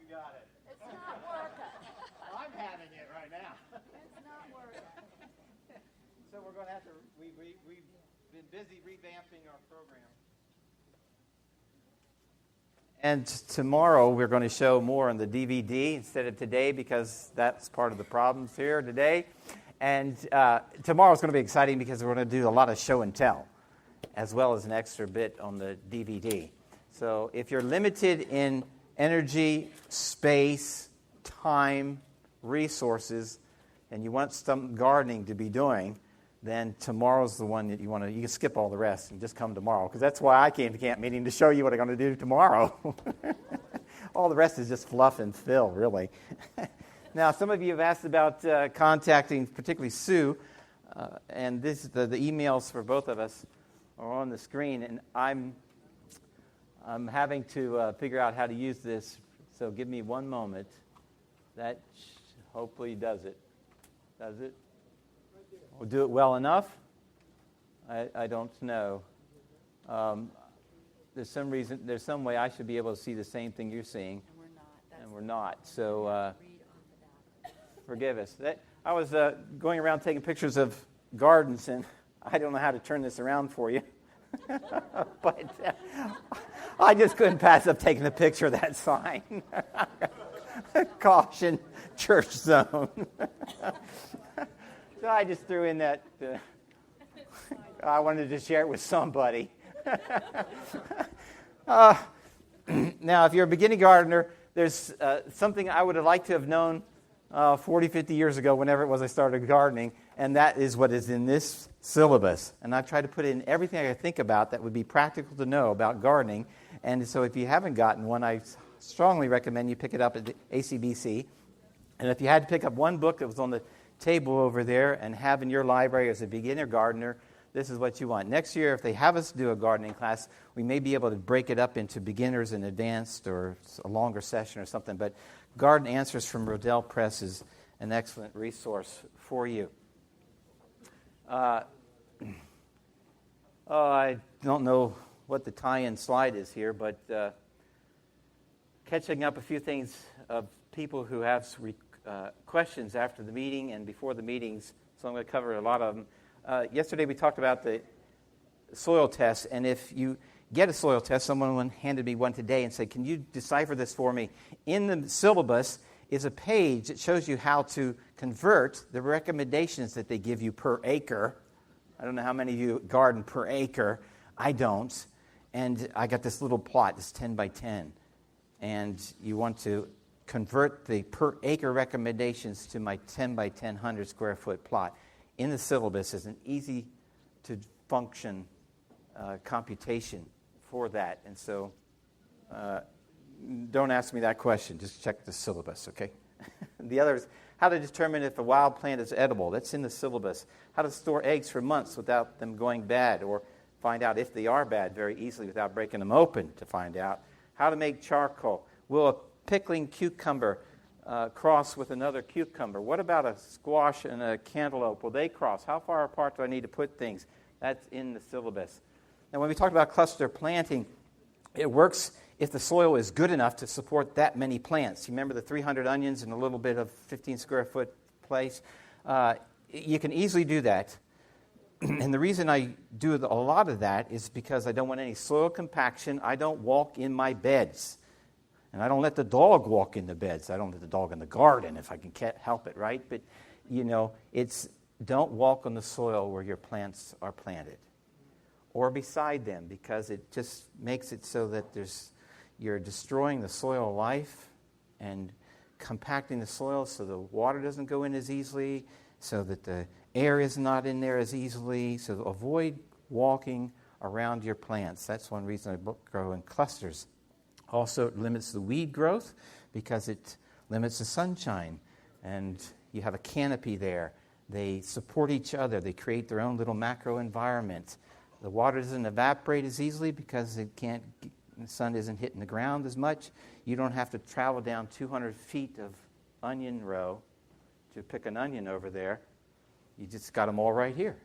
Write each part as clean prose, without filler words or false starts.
You got it. It's not working. I'm having it right now. It's not working. So we're going to have to, we've been busy revamping our program. And tomorrow we're going to show more on the DVD instead of today because that's part of the problems here today. And tomorrow's going to be exciting because we're going to do a lot of show and tell as well as an extra bit on the DVD. So if you're limited in energy, space, time, resources, and you want some gardening to be doing, then tomorrow's the one that you want to, you can skip all the rest and just come tomorrow, because that's why I came to camp meeting, to show you what I'm going to do tomorrow. All the rest is just fluff and fill, really. Now, some of you have asked about contacting, particularly Sue, and this the emails for both of us are on the screen, and I'm having to figure out how to use this, so give me one moment. That hopefully does it. Does it? We'll do it well enough? I don't know. There's some way I should be able to see the same thing you're seeing. And we're not. So forgive us. I was going around taking pictures of gardens, and I don't know how to turn this around for you. But I just couldn't pass up taking a picture of that sign. Caution, church zone. So I just threw in that. I wanted to share it with somebody. Now, if you're a beginning gardener, there's something I would have liked to have known 40, 50 years ago, whenever it was I started gardening, and that is what is in this syllabus. And I've tried to put in everything I could think about that would be practical to know about gardening. And so if you haven't gotten one, I strongly recommend you pick it up at the ACBC. And if you had to pick up one book that was on the table over there and have in your library as a beginner gardener, this is what you want. Next year, if they have us do a gardening class, we may be able to break it up into beginners and advanced, or a longer session or something. But Garden Answers from Rodell Press is an excellent resource for you. I don't know what the tie-in slide is here, but catching up a few things of people who have questions after the meeting and before the meetings, so I'm going to cover a lot of them. Yesterday we talked about the soil test, and if you get a soil test, someone handed me one today and said, can you decipher this for me? In the syllabus is a page that shows you how to convert the recommendations that they give you per acre. I don't know how many of you garden per acre. I don't. And I got this little plot, this 10 by 10. And you want to convert the per acre recommendations to my 10 by 10 100 square foot plot. In the syllabus is an easy to function computation for that. And so don't ask me that question. Just check the syllabus, okay? The other is how to determine if a wild plant is edible. That's in the syllabus. How to store eggs for months without them going bad, or find out if they are bad very easily without breaking them open to find out. How to make charcoal. Will a pickling cucumber cross with another cucumber? What about a squash and a cantaloupe? Will they cross? How far apart do I need to put things? That's in the syllabus. And when we talk about cluster planting, it works if the soil is good enough to support that many plants. You remember the 300 onions in a little bit of 15 square foot place? You can easily do that. And the reason I do a lot of that is because I don't want any soil compaction. I don't walk in my beds. And I don't let the dog walk in the beds. I don't let the dog in the garden if I can help it, right? But, it's don't walk on the soil where your plants are planted or beside them, because it just makes it so that you're destroying the soil life and compacting the soil so the water doesn't go in as easily, so that the air is not in there as easily. So avoid walking around your plants. That's one reason I grow in clusters. Also, it limits the weed growth because it limits the sunshine. And you have a canopy there. They support each other. They create their own little macro environment. The water doesn't evaporate as easily because the sun isn't hitting the ground as much. You don't have to travel down 200 feet of onion row to pick an onion over there. You just got them all right here.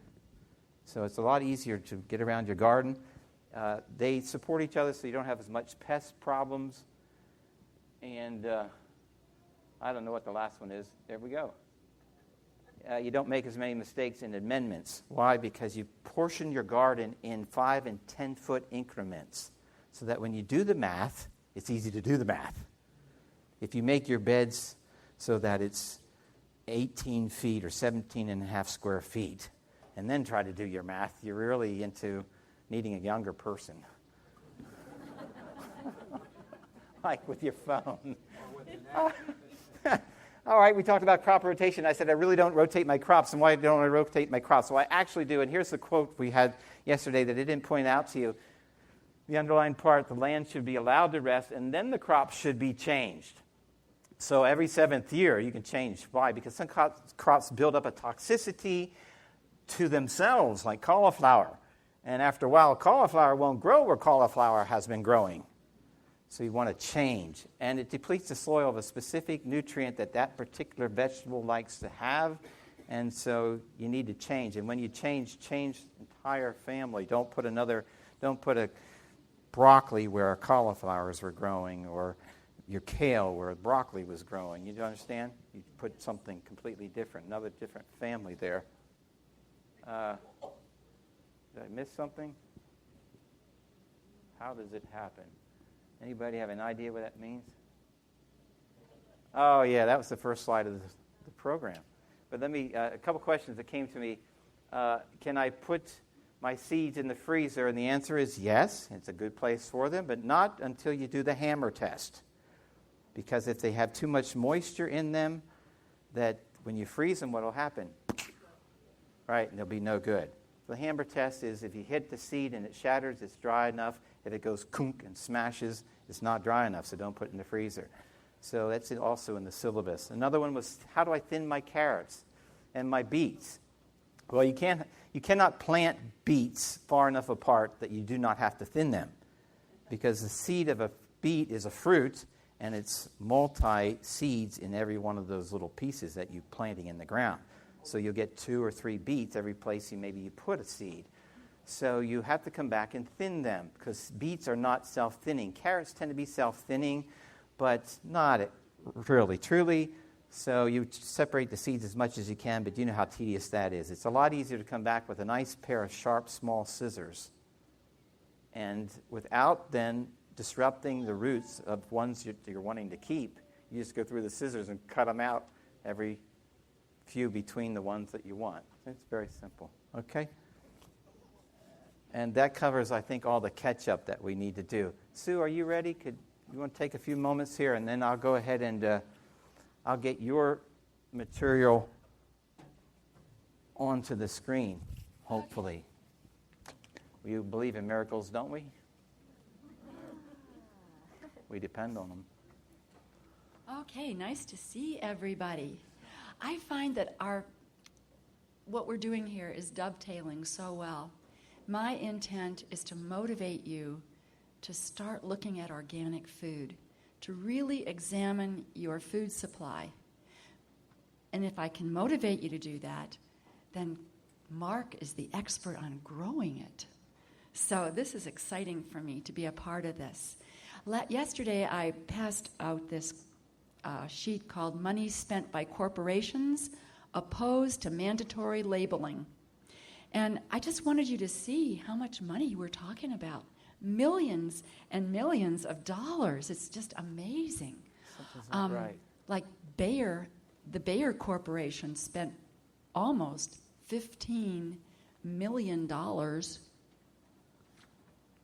So it's a lot easier to get around your garden. They support each other so you don't have as much pest problems. And I don't know what the last one is. There we go. You don't make as many mistakes in amendments. Why? Because you portion your garden in 5 and 10 foot increments so that when you do the math, it's easy to do the math. If you make your beds so that it's 18 feet or 17 and a half square feet and then try to do your math, you're really into needing a younger person. Like with your phone. All right, we talked about crop rotation. I said I really don't rotate my crops. And why don't I rotate my crops? Well, I actually do. And here's the quote we had yesterday that I didn't point out to you. The underlying part, the land should be allowed to rest, and then the crops should be changed. So every 7th year, you can change. Why? Because some crops build up a toxicity to themselves, like cauliflower. And after a while, cauliflower won't grow where cauliflower has been growing. So you want to change. And it depletes the soil of a specific nutrient that particular vegetable likes to have. And so you need to change. And when you change the entire family. Don't put a broccoli where cauliflowers were growing, or your kale where broccoli was growing. You understand? You put something completely different, another different family there. Did I miss something? How does it happen? Anybody have an idea what that means? Oh, yeah, that was the first slide of the program. But let me, a couple questions that came to me. Can I put my seeds in the freezer? And the answer is yes. It's a good place for them, but not until you do the hammer test. Because if they have too much moisture in them, that when you freeze them, what will happen? Right, and they'll be no good. The hammer test is if you hit the seed and it shatters, it's dry enough. If it goes kunk and smashes, it's not dry enough, so don't put it in the freezer. So that's also in the syllabus. Another one was, how do I thin my carrots and my beets? Well, you cannot plant beets far enough apart that you do not have to thin them, because the seed of a beet is a fruit, and it's multi-seeds in every one of those little pieces that you're planting in the ground. So you'll get 2 or 3 beets every place you put a seed. So you have to come back and thin them, because beets are not self-thinning. Carrots tend to be self-thinning, but not really, truly. So you separate the seeds as much as you can, but you know how tedious that is. It's a lot easier to come back with a nice pair of sharp, small scissors, and without then disrupting the roots of ones you're wanting to keep, you just go through the scissors and cut them out every few between the ones that you want. It's very simple. Okay? And that covers, I think, all the catch-up that we need to do. Sue, are you ready? You want to take a few moments here, and then I'll go ahead and I'll get your material onto the screen, hopefully. We believe in miracles, don't we? We depend on them. Okay, nice to see everybody. I find that what we're doing here is dovetailing so well. My intent is to motivate you to start looking at organic food, to really examine your food supply. And if I can motivate you to do that, then Mark is the expert on growing it. So this is exciting for me to be a part of this. Yesterday, I passed out this sheet called Money Spent by Corporations Opposed to Mandatory Labeling. And I just wanted you to see how much money we're talking about. Millions and millions of dollars. It's just amazing. Something's not right. Like the Bayer Corporation spent almost $15 million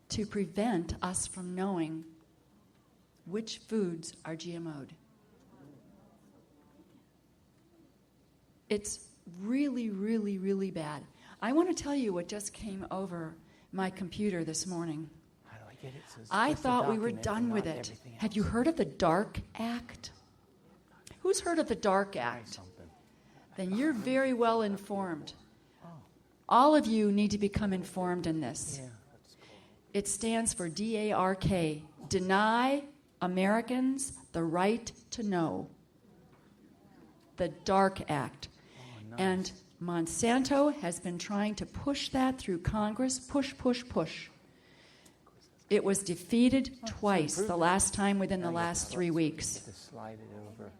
to prevent us from knowing which foods are GMO'd. It's really, really, really bad. I want to tell you what just came over my computer this morning. How do I get it? I thought we were done with it. Have you heard of the DARK Act? Who's heard of the DARK Act? Then you're very well informed. All of you need to become informed in this. It stands for DARK, Deny Americans the Right to Know. The DARK Act. And Monsanto has been trying to push that through Congress. Push. It was defeated twice, the last time within the last 3 weeks. Just slide it over.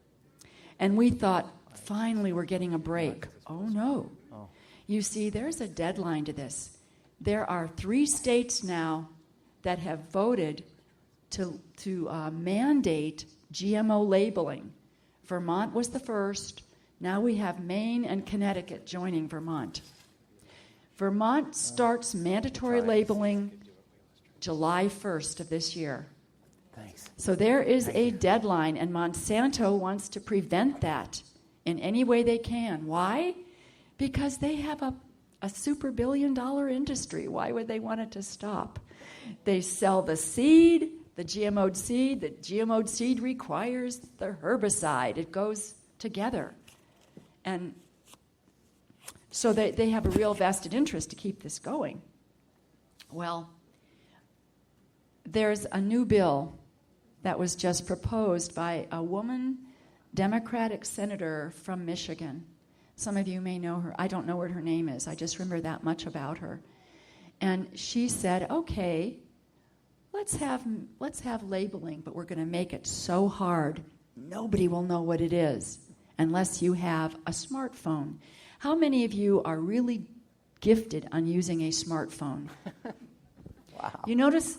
And we thought, finally, we're getting a break. Oh, no. Oh. You see, there's a deadline to this. There are 3 states now that have voted to mandate GMO labeling. Vermont was the first. Now we have Maine and Connecticut joining Vermont. Vermont starts mandatory labeling July 1st of this year. Thanks. So there is a deadline, and Monsanto wants to prevent that in any way they can. Why? Because they have a super billion-dollar industry. Why would they want it to stop? They sell the seed, the GMO'd seed. The GMO'd seed requires the herbicide. It goes together. And so they have a real vested interest to keep this going. Well, there's a new bill that was just proposed by a woman Democratic senator from Michigan. Some of you may know her. I don't know what her name is. I just remember that much about her. And she said, okay, let's have labeling, but we're going to make it so hard nobody will know what it is unless you have a smartphone. How many of you are really gifted on using a smartphone? Wow. You notice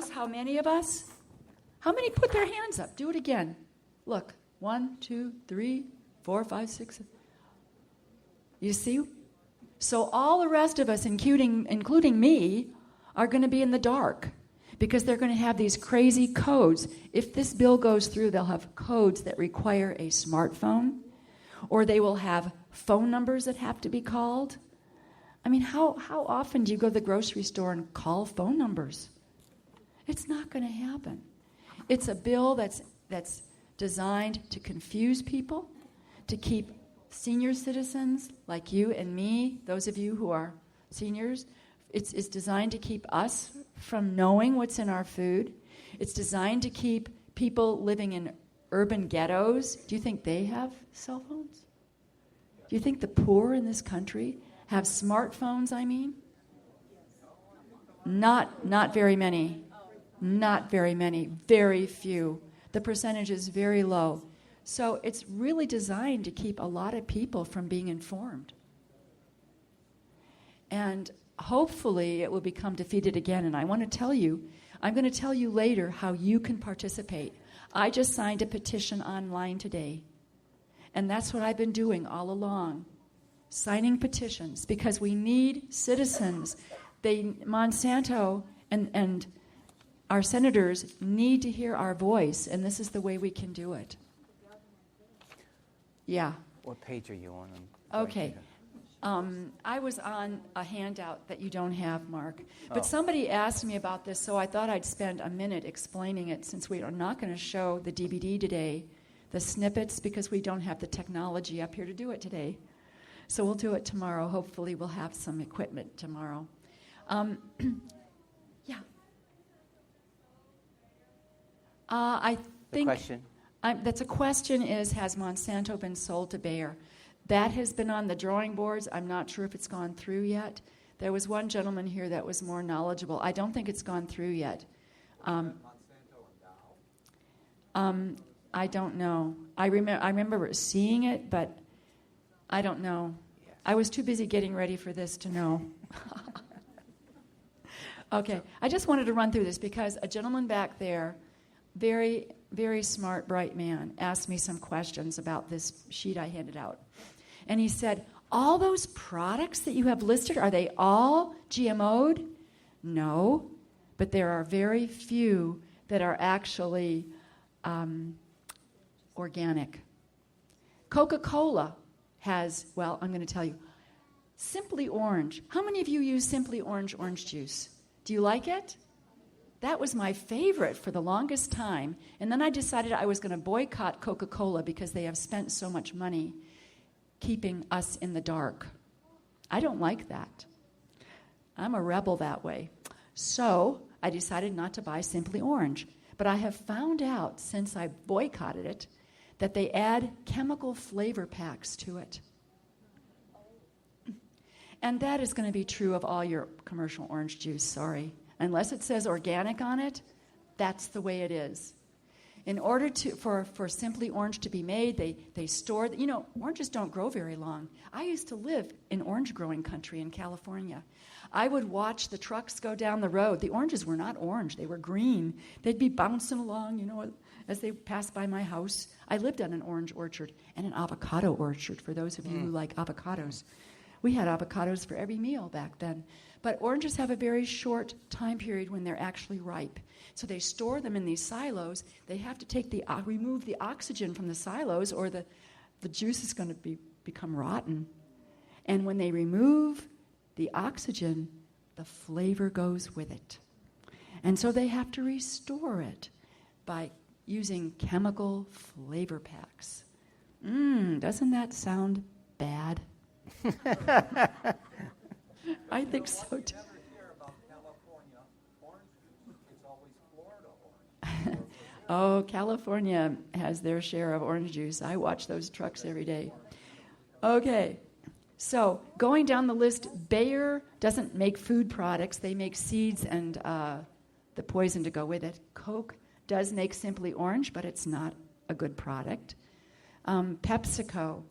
how many of us? How many put their hands up? Do it again. Look, 1, 2, 3, 4, 5, 6. You see? So all the rest of us, including me, are going to be in the dark because they're going to have these crazy codes. If this bill goes through, they'll have codes that require a smartphone, or they will have phone numbers that have to be called. I mean, how often do you go to the grocery store and call phone numbers? It's not going to happen. It's a bill that's designed to confuse people, to keep senior citizens like you and me, those of you who are seniors, it's designed to keep us from knowing what's in our food. It's designed to keep people living in urban ghettos. Do you think they have cell phones? Do you think the poor in this country have smartphones, I mean? Not very many. Not very many. Very few. The percentage is very low. So it's really designed to keep a lot of people from being informed. And hopefully it will become defeated again. And I want to tell you, I'm going to tell you later how you can participate. I just signed a petition online today. And that's what I've been doing all along, signing petitions, because we need citizens. Monsanto and our senators need to hear our voice, and this is the way we can do it. Yeah. What page are you on? Okay. I was on a handout that you don't have, Mark. But Oh. somebody asked me about this, so I thought I'd spend a minute explaining it, since we are not going to show the DVD today, the snippets, because we don't have the technology up here to do it today. So we'll do it tomorrow. Hopefully we'll have some equipment tomorrow. Yeah. I The think... question? That's a question is, has Monsanto been sold to Bayer? That has been on the drawing boards. I'm not sure if it's gone through yet. There was one gentleman here that was more knowledgeable. I don't think it's gone through yet. I don't know. I remember seeing it, but I don't know. Yes. I was too busy getting ready for this to know. Okay, I just wanted to run through this because a gentleman back there, very, very smart, bright man, asked me some questions about this sheet I handed out. And he said, all those products that you have listed, are they all GMO'd? No, but there are very few that are actually organic. Coca-Cola has, well, I'm going to tell you, Simply Orange. How many of you use Simply orange juice? Do you like it? That was my favorite for the longest time. And then I decided I was going to boycott Coca-Cola because they have spent so much money keeping us in the dark. I don't like that. I'm a rebel that way. So I decided not to buy Simply Orange. But I have found out since I boycotted it that they add chemical flavor packs to it. And that is going to be true of all your commercial orange juice, sorry. Unless it says organic on it, that's the way it is. In order for Simply Orange to be made, they store, oranges don't grow very long. I used to live in orange growing country in California. I would watch the trucks go down the road. The oranges were not orange, they were green. They'd be bouncing along, as they passed by my house. I lived on an orange orchard and an avocado orchard, for those of you who like avocados. We had avocados for every meal back then. But oranges have a very short time period when they're actually ripe. So they store them in these silos. They have to remove the oxygen from the silos, or the juice is going to become rotten. And when they remove the oxygen, the flavor goes with it. And so they have to restore it by using chemical flavor packs. Doesn't that sound bad? I think so too. Oh, California has their share of orange juice. I watch those trucks every day. Okay, so going down the list, Bayer doesn't make food products. They make seeds and the poison to go with it. Coke does make Simply Orange, but it's not a good product. PepsiCo,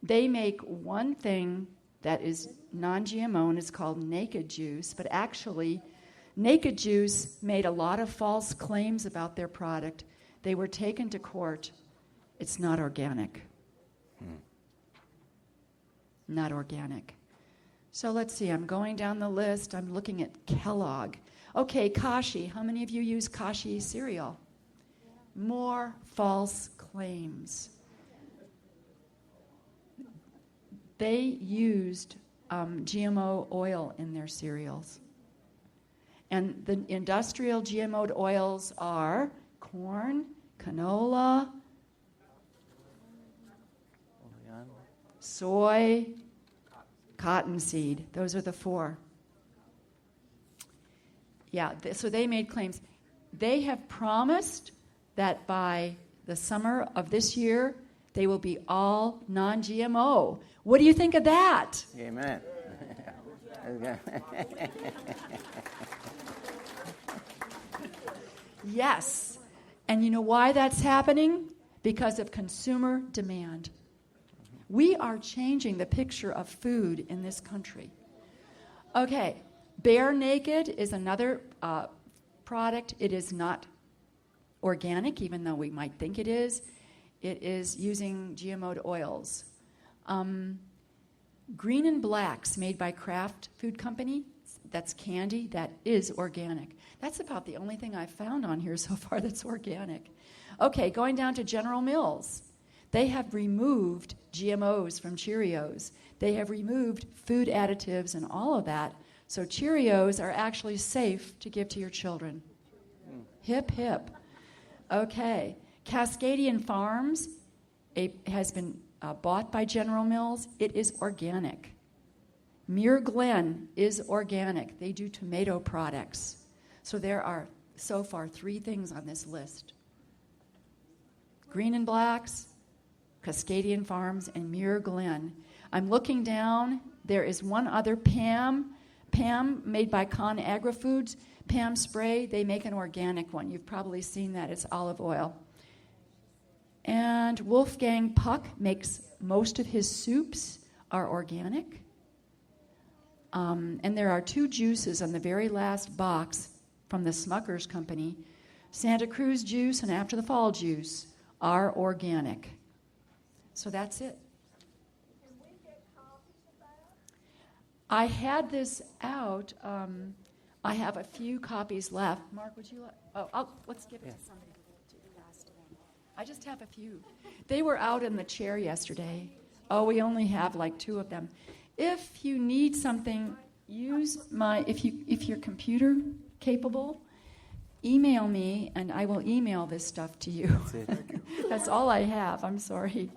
they make one thing that is non-GMO, and it's called Naked Juice, but actually Naked Juice made a lot of false claims about their product. They were taken to court. It's not organic. Not organic. So let's see, I'm going down the list. I'm looking at Kellogg. Okay, Kashi. How many of you use Kashi cereal? More false claims. They used GMO oil in their cereals. And the industrial GMO'd oils are corn, canola, soy, cottonseed. Those are the four. Yeah, so they made claims. They have promised that by the summer of this year, they will be all non-GMO. What do you think of that? Amen. Yes. And you know why that's happening? Because of consumer demand. We are changing the picture of food in this country. Okay, Bare Naked is another product. It is not organic, even though we might think it is. It is using GMO'd oils. Green and Blacks, made by Kraft Food Company, that's candy, that is organic. That's about the only thing I've found on here so far that's organic. Okay, going down to General Mills. They have removed GMOs from Cheerios. They have removed food additives and all of that. So Cheerios are actually safe to give to your children. Hip, hip. Okay. Cascadian Farms has been bought by General Mills. It is organic. Muir Glen is organic. They do tomato products. So there are, so far, 3 things on this list. Green and Blacks, Cascadian Farms, and Muir Glen. I'm looking down. There is one other, Pam, made by Con Agri Foods. Pam Spray, they make an organic one. You've probably seen that. It's olive oil. And Wolfgang Puck makes most of his soups are organic. And there are 2 juices on the very last box from the Smucker's Company. Santa Cruz juice and After the Fall juice are organic. So that's it. Can we get copies of that? I had this out. I have a few copies left. Mark, would you like? Oh, let's give it to somebody to do the last one. I just have a few. They were out in the chair yesterday. Oh, we only have like 2 of them. If you need something, use my. If you're computer capable, email me and I will email this stuff to you. That's all I have. I'm sorry.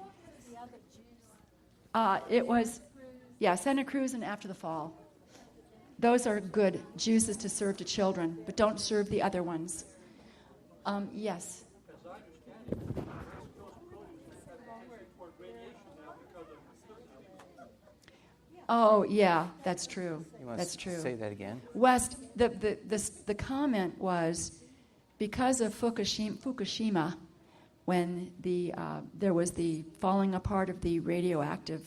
It was, Santa Cruz and After the Fall. Those are good juices to serve to children, but don't serve the other ones. Yes. Oh, yeah, that's true. You want That's to true. say that again? West, the comment was because of Fukushima, when there was the falling apart of the radioactive,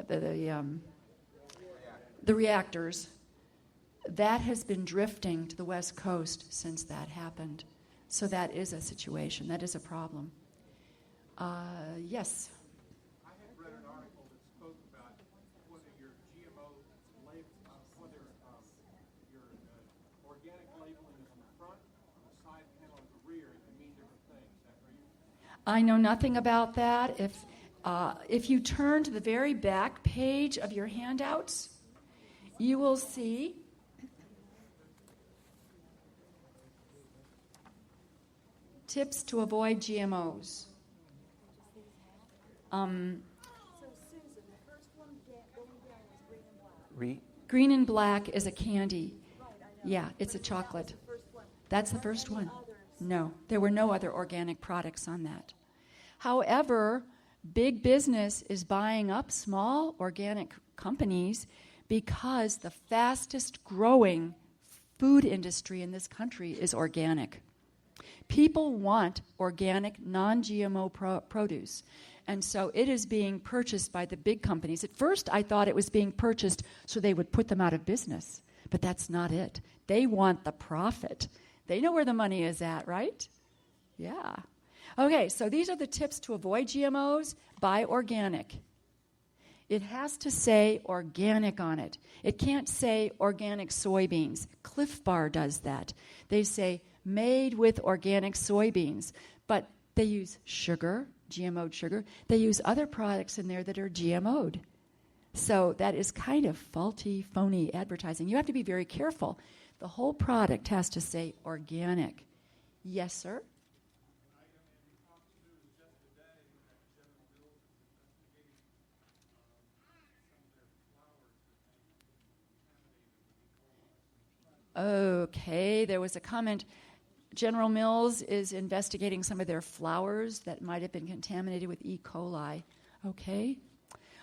the reactors, that has been drifting to the West Coast since that happened. So that is a situation. That is a problem. Yes. I had read an article that spoke about whether your GMO whether your organic labeling is on the front, on the side panel, or the rear. It can mean different things. Is that for you? I know nothing about that. If you turn to the very back page of your handouts, you will see tips to avoid GMOs. So Susan, the first one going down was green and black. Green and black is a candy. Right, I know. Yeah, it's a chocolate. The first one. That's the Are first any one. others? No, there were no other organic products on that. However, big business is buying up small organic companies because the fastest growing food industry in this country is organic. People want organic, non-GMO produce. And so it is being purchased by the big companies. At first, I thought it was being purchased so they would put them out of business. But that's not it. They want the profit. They know where the money is at, right? Yeah. Okay, so these are the tips to avoid GMOs. Buy organic. It has to say organic on it. It can't say organic soybeans. Cliff Bar does that. They say made with organic soybeans. But they use sugar, GMO'd sugar. They use other products in there that are GMO'd. So that is kind of faulty, phony advertising. You have to be very careful. The whole product has to say organic. Yes, sir? Okay, there was a comment. General Mills is investigating some of their flours that might have been contaminated with E. coli. Okay.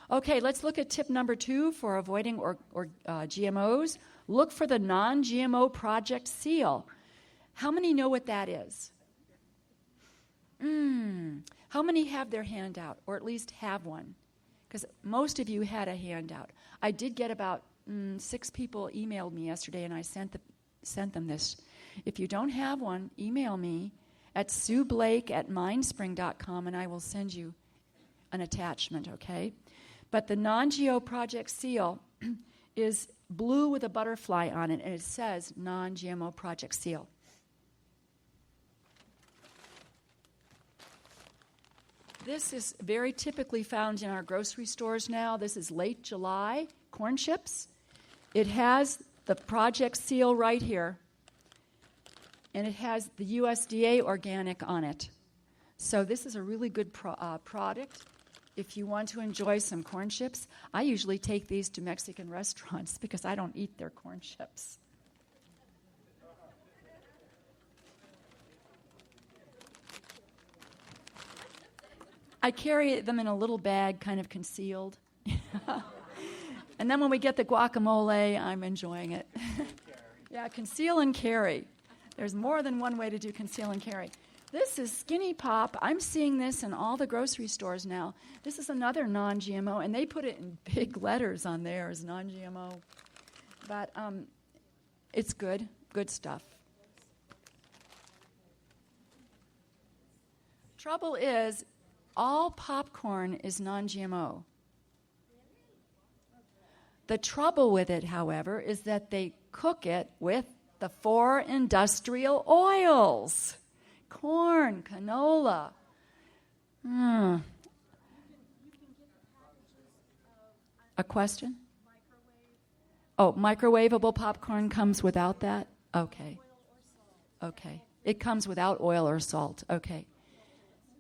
Okay, let's look at tip number 2 for avoiding GMOs. Look for the non-GMO project seal. How many know what that is? How many have their handout, or at least have one? Because most of you had a handout. I did get about 6 people emailed me yesterday, and I sent them this. If you don't have one, email me at sueblake@mindspring.com, and I will send you an attachment, okay? But the non-GMO project seal is blue with a butterfly on it, and it says non-GMO project seal. This is very typically found in our grocery stores now. This is late July corn chips. It has the project seal right here, and it has the USDA organic on it. So this is a really good product if you want to enjoy some corn chips. I usually take these to Mexican restaurants because I don't eat their corn chips. I carry them in a little bag, kind of concealed. And then when we get the guacamole, I'm enjoying it. Yeah, conceal and carry. There's more than one way to do conceal and carry. This is Skinny Pop. I'm seeing this in all the grocery stores now. This is another non-GMO, and they put it in big letters on there as non-GMO. But it's good stuff. Trouble is, all popcorn is non-GMO. The trouble with it, however, is that they cook it with the 4 industrial oils. Corn, canola. A question? Oh, microwavable popcorn comes without that? Okay. Okay. It comes without oil or salt. Okay.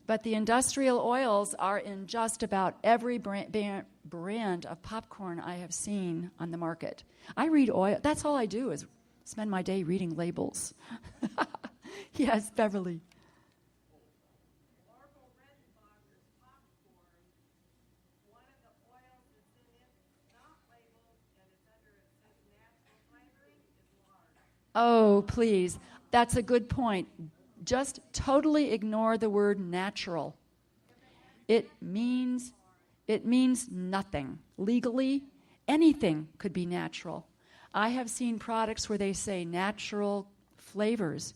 But the industrial oils are in just about every brand of popcorn I have seen on the market. I read oil. That's all I do is spend my day reading labels. Yes, Beverly. Oh, please. That's a good point. Just totally ignore the word natural. It means nothing. Legally, anything could be natural. I have seen products where they say natural flavors.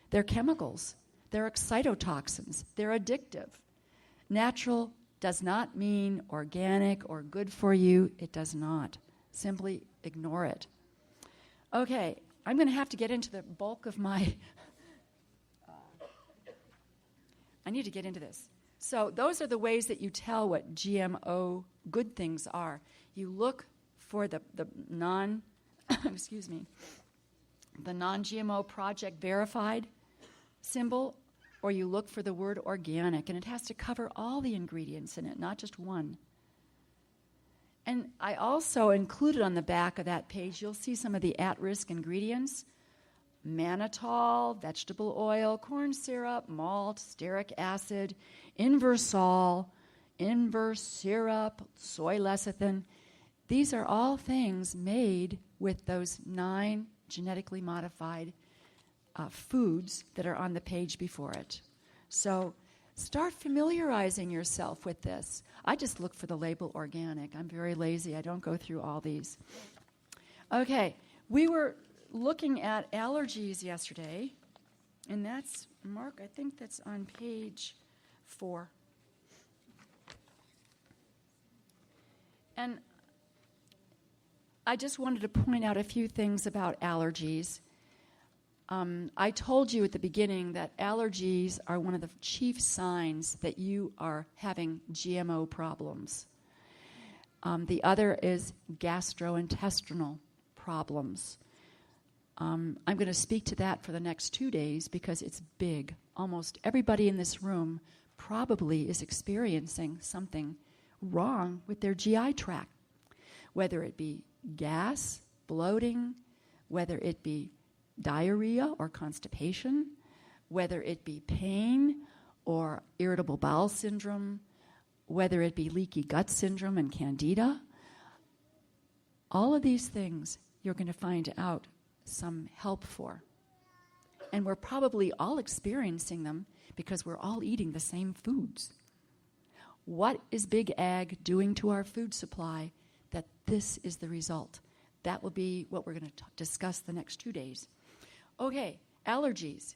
They're chemicals. They're excitotoxins. They're addictive. Natural does not mean organic or good for you. It does not. Simply ignore it. Okay, I'm going to have to get into the bulk of my... I need to get into this. So those are the ways that you tell what GMO good things are. You look for the non... excuse me, the non-GMO project verified symbol, or you look for the word organic, and it has to cover all the ingredients in it, not just one. And I also included on the back of that page, you'll see some of the at-risk ingredients: mannitol, vegetable oil, corn syrup, malt, stearic acid, inversol, inverse syrup, soy lecithin. These are all things made with those 9 genetically modified foods that are on the page before it. So start familiarizing yourself with this. I just look for the label organic. I'm very lazy. I don't go through all these. Okay, we were looking at allergies yesterday, and that's, Mark, I think that's on page 4. And I just wanted to point out a few things about allergies. I told you at the beginning that allergies are one of the chief signs that you are having GMO problems. The other is gastrointestinal problems. I'm going to speak to that for the next 2 days because it's big. Almost everybody in this room probably is experiencing something wrong with their GI tract, whether it be gas, bloating, whether it be diarrhea or constipation, whether it be pain or irritable bowel syndrome, whether it be leaky gut syndrome and candida. All of these things you're going to find out some help for. And we're probably all experiencing them because we're all eating the same foods. What is Big Ag doing to our food supply that this is the result? That will be what we're going to discuss the next 2 days. Okay, allergies.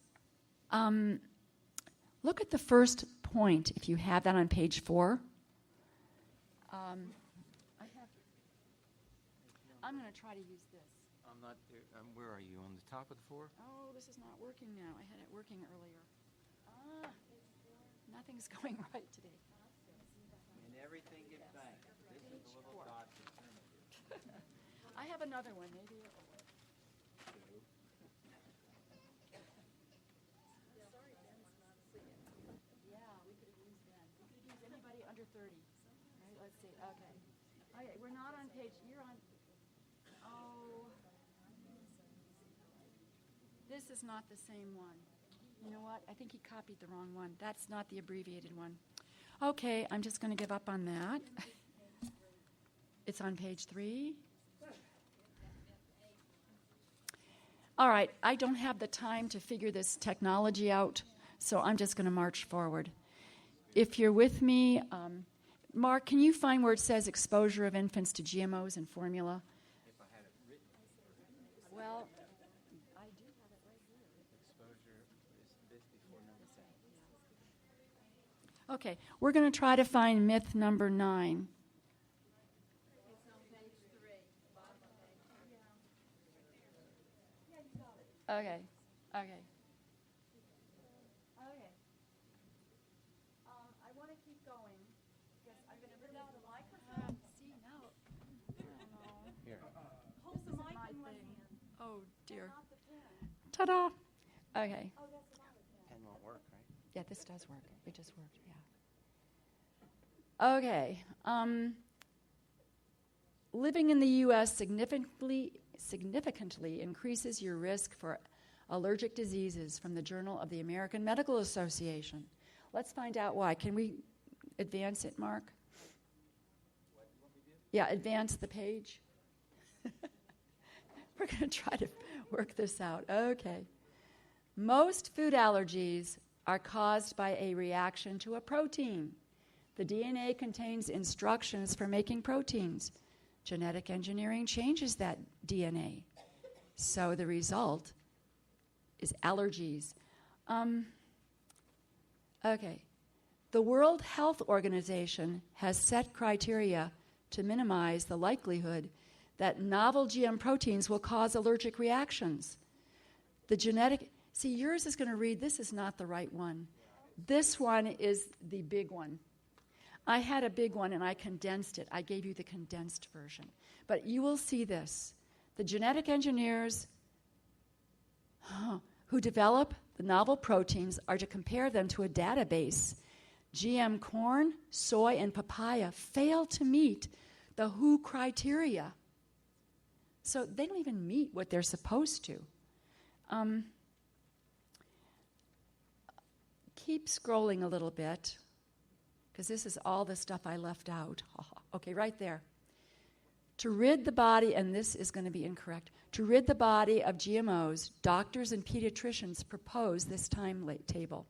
Look at the first point, if you have that on page 4. I'm going to try to use this. I'm not there. Where are you? On the top of the 4? Oh, this is not working now. I had it working earlier. Nothing's going right today. And everything gets banked. This is the little dot that determines it. I have another one. Maybe it will work. Yeah, we could have used Ben. We could have used anybody under 30. Right, let's see. Okay. Okay, we're not on page. You're on. Oh. This is not the same one. You know what? I think he copied the wrong one. That's not the abbreviated one. Okay, I'm just going to give up on that. It's on page 3. All right, I don't have the time to figure this technology out, so I'm just going to march forward. If you're with me, Mark, can you find where it says exposure of infants to GMOs and formula? If I had it written. Well, I do have it right here. Exposure is this before number 7. Okay, we're going to try to find myth number 9. Okay. I want to keep going. Yes, I'm going to put down the microphone. See, now, I don't know. Here. Hold the mic my in one thing. hand, Oh, dear. not the pen. Ta-da. Okay. Oh, that's another pen. Pen won't work, right? Yeah, this does work. It just worked, yeah. Okay. Living in the U.S. significantly increases your risk for allergic diseases from the Journal of the American Medical Association. Let's find out why. Can we advance it, Mark? Yeah, advance the page. We're going to try to work this out. Okay. Most food allergies are caused by a reaction to a protein. The DNA contains instructions for making proteins. Genetic engineering changes that DNA. So the result is allergies. Okay. The World Health Organization has set criteria to minimize the likelihood that novel GM proteins will cause allergic reactions. The genetic, see, yours is going to read, this is not the right one. This one is the big one. I had a big one and I condensed it. I gave you the condensed version. But you will see this. The genetic engineers who develop the novel proteins are to compare them to a database. GM corn, soy, and papaya fail to meet the WHO criteria. So they don't even meet what they're supposed to. Keep scrolling a little bit, because this is all the stuff I left out. Okay, right there. To rid the body, and this is going to be incorrect, to rid the body of GMOs, doctors and pediatricians propose this timetable.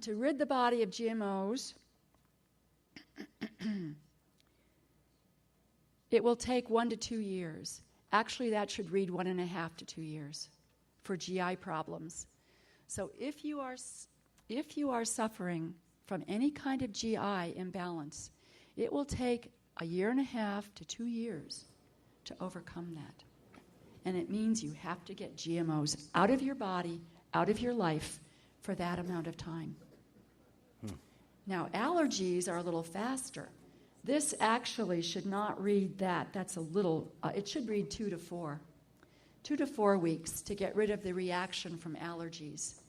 To rid the body of GMOs, it will take 1 to 2 years. Actually, that should read 1.5 to 2 years for GI problems. So if you are suffering from any kind of GI imbalance, it will take 1.5 to 2 years to overcome that. And it means you have to get GMOs out of your body, out of your life, for that amount of time. Now, allergies are a little faster. This actually should not read that. That's a little, it should read 2 to 4. 2 to 4 weeks to get rid of the reaction from allergies.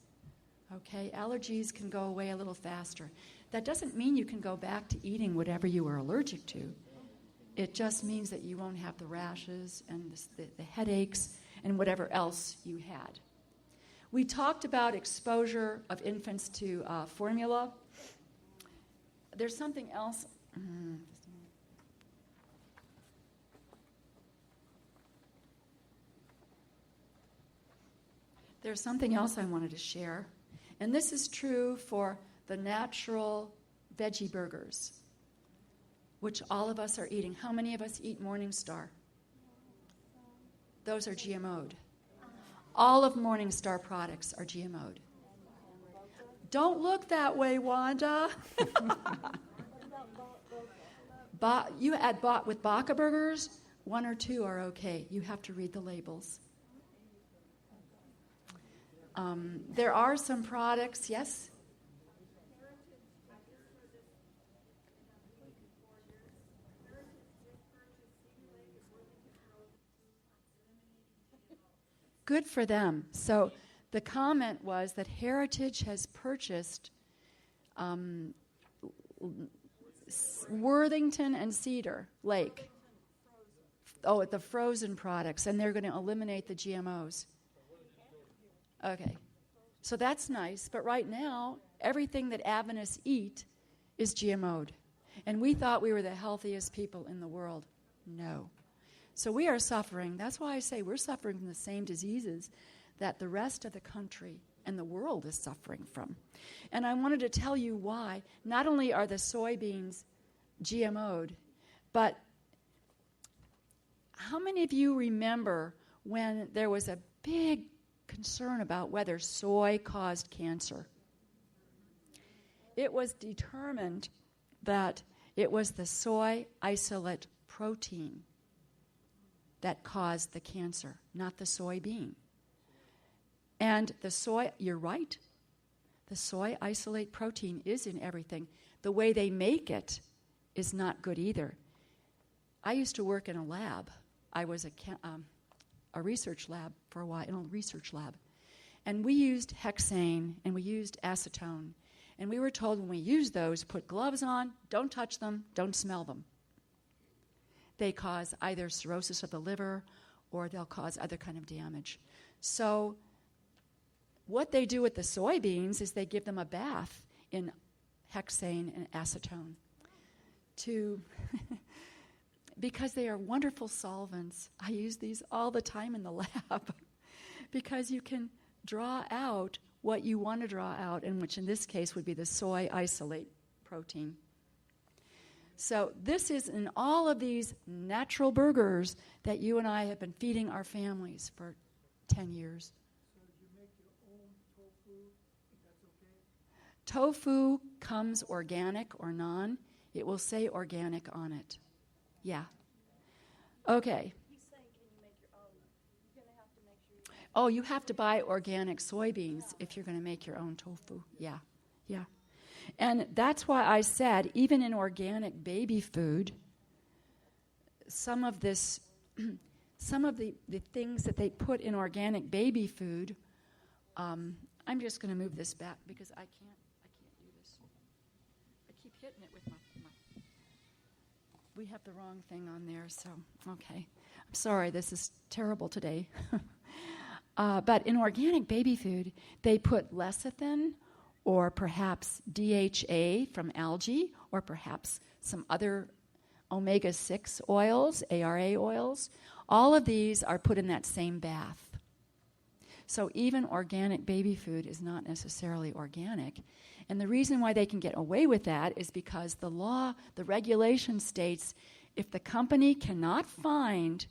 Okay, allergies can go away a little faster. That doesn't mean you can go back to eating whatever you were allergic to. It just means that you won't have the rashes and the headaches and whatever else you had. We talked about exposure of infants to formula. There's something else. There's something else I wanted to share. And this is true for the natural veggie burgers, which all of us are eating. How many of us eat Morningstar? Those are GMO'd. All of Morningstar products are GMO'd. Don't look that way, Wanda. You add with Baca burgers, 1 or 2 are okay. You have to read the labels. There are some products, yes? Good for them. So the comment was that Heritage has purchased Worthington and Cedar Lake. Oh, the frozen products, and they're going to eliminate the GMOs. Okay. So that's nice, but right now, everything that Adventists eat is GMO'd. And we thought we were the healthiest people in the world. No. So we are suffering. That's why I say we're suffering from the same diseases that the rest of the country and the world is suffering from. And I wanted to tell you why. Not only are the soybeans GMO'd, but how many of you remember when there was a big concern about whether soy caused cancer? It was determined that it was the soy isolate protein that caused the cancer, not the soybean. And the soy, you're right, the soy isolate protein is in everything. The way they make it is not good either. I used to work in a lab. I was a research lab for a while, in a research lab. And we used hexane and we used acetone. And we were told when we use those, put gloves on, don't touch them, don't smell them. They cause either cirrhosis of the liver or they'll cause other kind of damage. So what they do with the soybeans is they give them a bath in hexane and acetone because they are wonderful solvents. I use these all the time in the lab because you can draw out what you want to draw out, and which in this case would be the soy isolate protein. So this is in all of these natural burgers that you and I have been feeding our families for 10 years. So you make your own tofu? That's okay? Tofu comes organic or non. It will say organic on it. Yeah. Okay. He's saying, can you make your own? You're going to have to make sure you Oh, you have to buy organic soybeans if you're going to make your own tofu. Yeah, yeah. And that's why I said, even in organic baby food, some of this, some of the things that they put in organic baby food, I'm just going to move this back because I can't do this. I keep hitting it with my we have the wrong thing on there, so, okay. I'm sorry, this is terrible today. But in organic baby food, they put lecithin or perhaps DHA from algae or perhaps some other omega-6 oils, ARA oils. All of these are put in that same bath. So even organic baby food is not necessarily organic. And the reason why they can get away with that is because the law, the regulation states if the company cannot find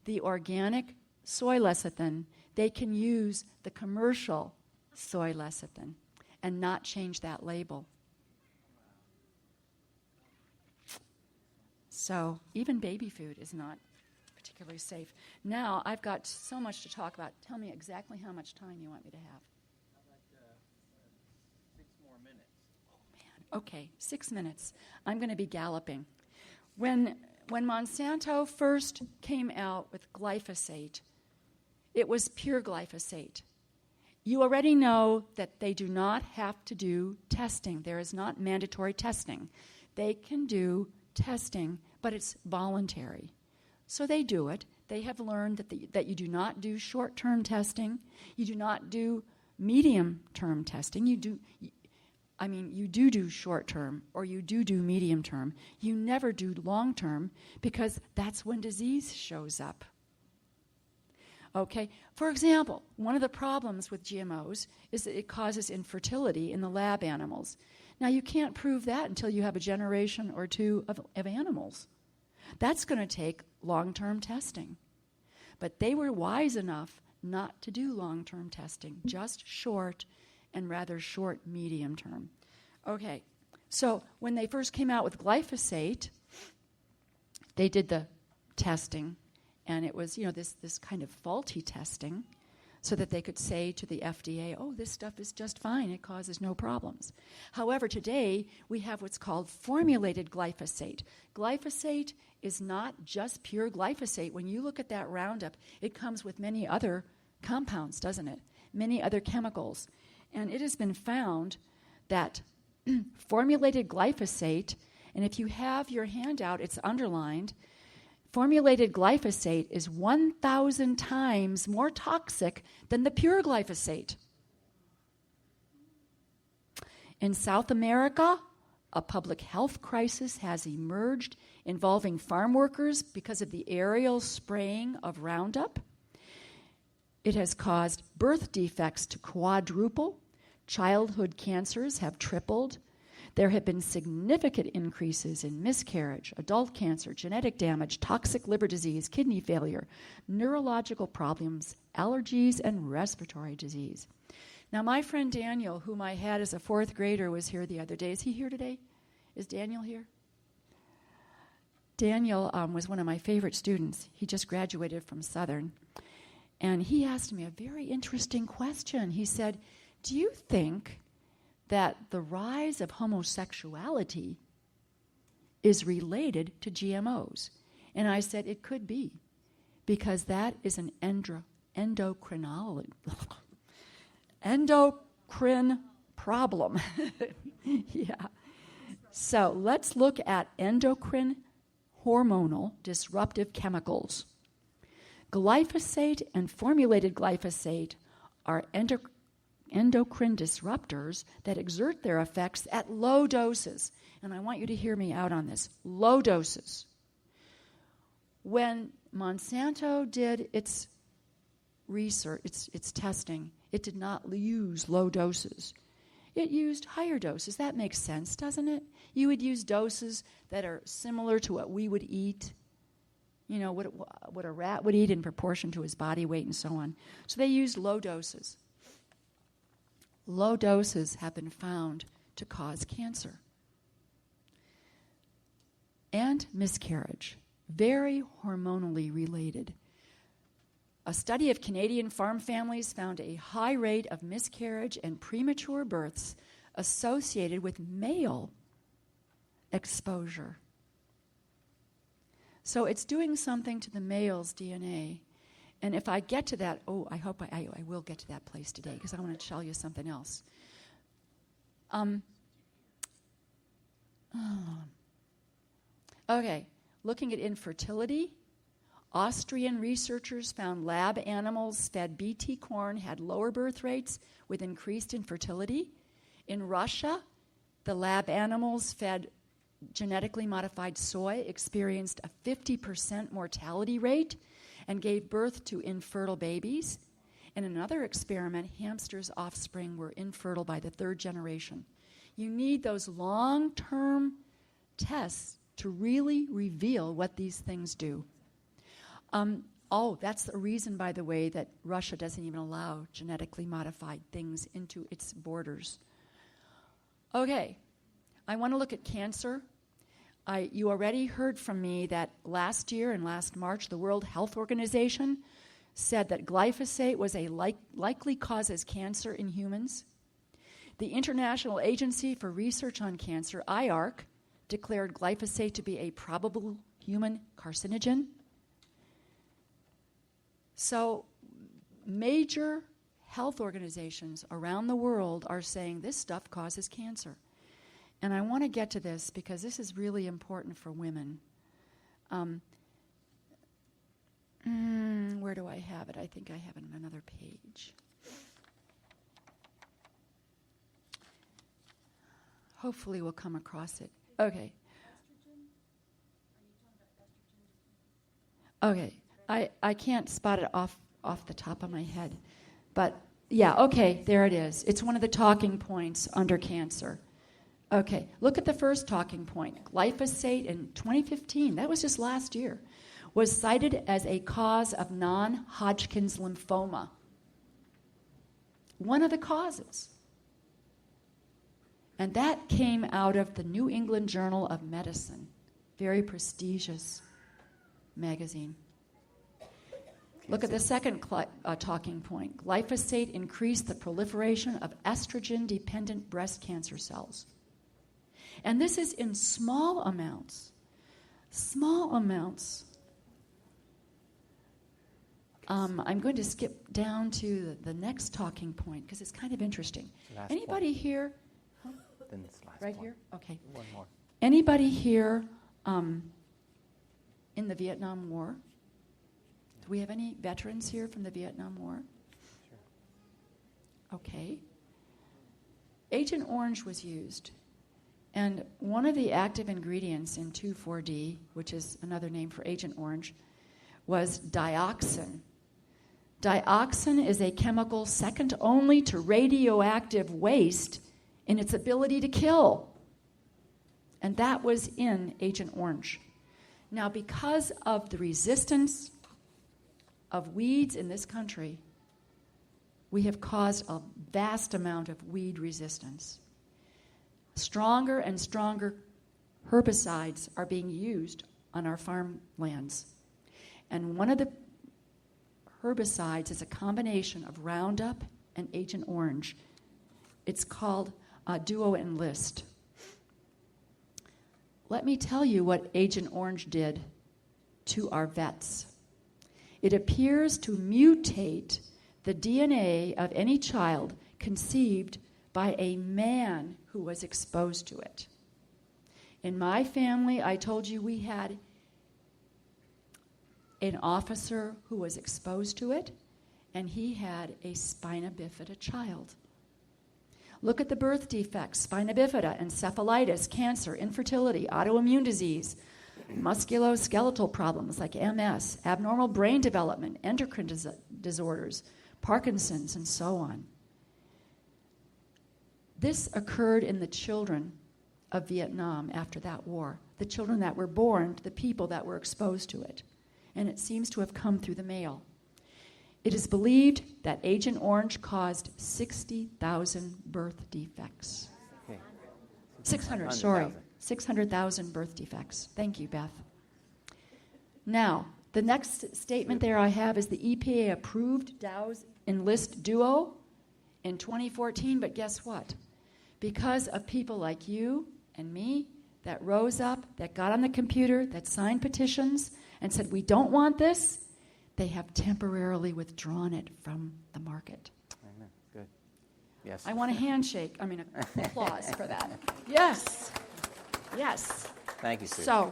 the organic soy lecithin, they can use the commercial soy lecithin and not change that label. So even baby food is not particularly safe. Now, I've got so much to talk about. Tell me exactly how much time you want me to have. How about 6 more minutes? Oh, man. Okay, 6 minutes. I'm going to be galloping. When Monsanto first came out with glyphosate, it was pure glyphosate. You already know that they do not have to do testing. There is not mandatory testing. They can do testing, but it's voluntary. So they do it. They have learned that you do not do short-term testing. You do not do medium-term testing. You do short-term or you do medium-term. You never do long-term because that's when disease shows up. Okay, for example, one of the problems with GMOs is that it causes infertility in the lab animals. Now, you can't prove that until you have a generation or two of animals. That's going to take long-term testing. But they were wise enough not to do long-term testing, just short and rather short medium-term. Okay, so when they first came out with glyphosate, they did the testing. And it was, this kind of faulty testing so that they could say to the FDA, oh, this stuff is just fine. It causes no problems. However, today we have what's called formulated glyphosate. Glyphosate is not just pure glyphosate. When you look at that Roundup, it comes with many other compounds, doesn't it? Many other chemicals. And it has been found that formulated glyphosate, and if you have your handout, it's underlined, formulated glyphosate is 1,000 times more toxic than the pure glyphosate. In South America, a public health crisis has emerged involving farm workers because of the aerial spraying of Roundup. It has caused birth defects to quadruple. Childhood cancers have tripled. There have been significant increases in miscarriage, adult cancer, genetic damage, toxic liver disease, kidney failure, neurological problems, allergies, and respiratory disease. Now, my friend Daniel, whom I had as a 4th grader, was here the other day. Is he here today? Is Daniel here? Daniel was one of my favorite students. He just graduated from Southern. And he asked me a very interesting question. He said, do you think that the rise of homosexuality is related to GMOs? And I said it could be, because that is an endocrine problem. Yeah. So let's look at endocrine hormonal disruptive chemicals. Glyphosate and formulated glyphosate are endocrine disruptors that exert their effects at low doses. And I want you to hear me out on this. Low doses. When Monsanto did its research, its testing, it did not use low doses. It used higher doses. That makes sense, doesn't it? You would use doses that are similar to what we would eat, you know, what a rat would eat in proportion to his body weight and so on. So they used low doses. Low doses have been found to cause cancer and miscarriage, very hormonally related. A study of Canadian farm families found a high rate of miscarriage and premature births associated with male exposure. So it's doing something to the male's DNA. And if I get to that, I hope I will get to that place today because I want to tell you something else. Okay, looking at infertility. Austrian researchers found lab animals fed BT corn had lower birth rates with increased infertility. In Russia, the lab animals fed genetically modified soy experienced a 50% mortality rate and gave birth to infertile babies. In another experiment, hamsters' offspring were infertile by the third generation. You need those long-term tests to really reveal what these things do. That's the reason, by the way, that Russia doesn't even allow genetically modified things into its borders. Okay, I want to look at cancer. You already heard from me that last year and last March, the World Health Organization said that glyphosate was a likely causes cancer in humans. The International Agency for Research on Cancer, IARC, declared glyphosate to be a probable human carcinogen. So major health organizations around the world are saying this stuff causes cancer. And I want to get to this because this is really important for women. Where do I have it? I think I have it on another page. Hopefully we'll come across it. Okay. Okay. I can't spot it off the top of my head. But, yeah, okay, there it is. It's one of the talking points under cancer. Okay, look at the first talking point. Glyphosate in 2015, that was just last year, was cited as a cause of non-Hodgkin's lymphoma. One of the causes. And that came out of the New England Journal of Medicine, very prestigious magazine. Look at the second talking point. Glyphosate increased the proliferation of estrogen-dependent breast cancer cells. And this is in small amounts. Small amounts. I'm going to skip down to the next talking point because it's kind of interesting. Anybody here? Huh? Then it's last right one. here? Okay. One more. Anybody here in the Vietnam War? Do we have any veterans here from the Vietnam War? Sure. Okay. Agent Orange was used. And one of the active ingredients in 2,4-D, which is another name for Agent Orange, was dioxin. Dioxin is a chemical second only to radioactive waste in its ability to kill. And that was in Agent Orange. Now, because of the resistance of weeds in this country, we have caused a vast amount of weed resistance. Stronger and stronger herbicides are being used on our farmlands. And one of the herbicides is a combination of Roundup and Agent Orange. It's called Duo Enlist. Let me tell you what Agent Orange did to our vets. It appears to mutate the DNA of any child conceived by a man who was exposed to it. In my family, I told you we had an officer who was exposed to it, and he had a spina bifida child. Look at the birth defects: spina bifida, encephalitis, cancer, infertility, autoimmune disease, musculoskeletal problems like MS, abnormal brain development, endocrine disorders, Parkinson's, and so on. This occurred in the children of Vietnam after that war, the children that were born, the people that were exposed to it. And it seems to have come through the mail. It is believed that Agent Orange caused 60,000 birth defects. Okay. 600,000 birth defects. Thank you, Beth. Now, the next statement there I have is the EPA approved Dow's Enlist Duo in 2014, but guess what? Because of people like you and me that rose up, that got on the computer, that signed petitions and said, we don't want this, they have temporarily withdrawn it from the market. Amen. Good. Yes. I want a handshake, applause for that. Yes. Yes. Thank you, Sue. So,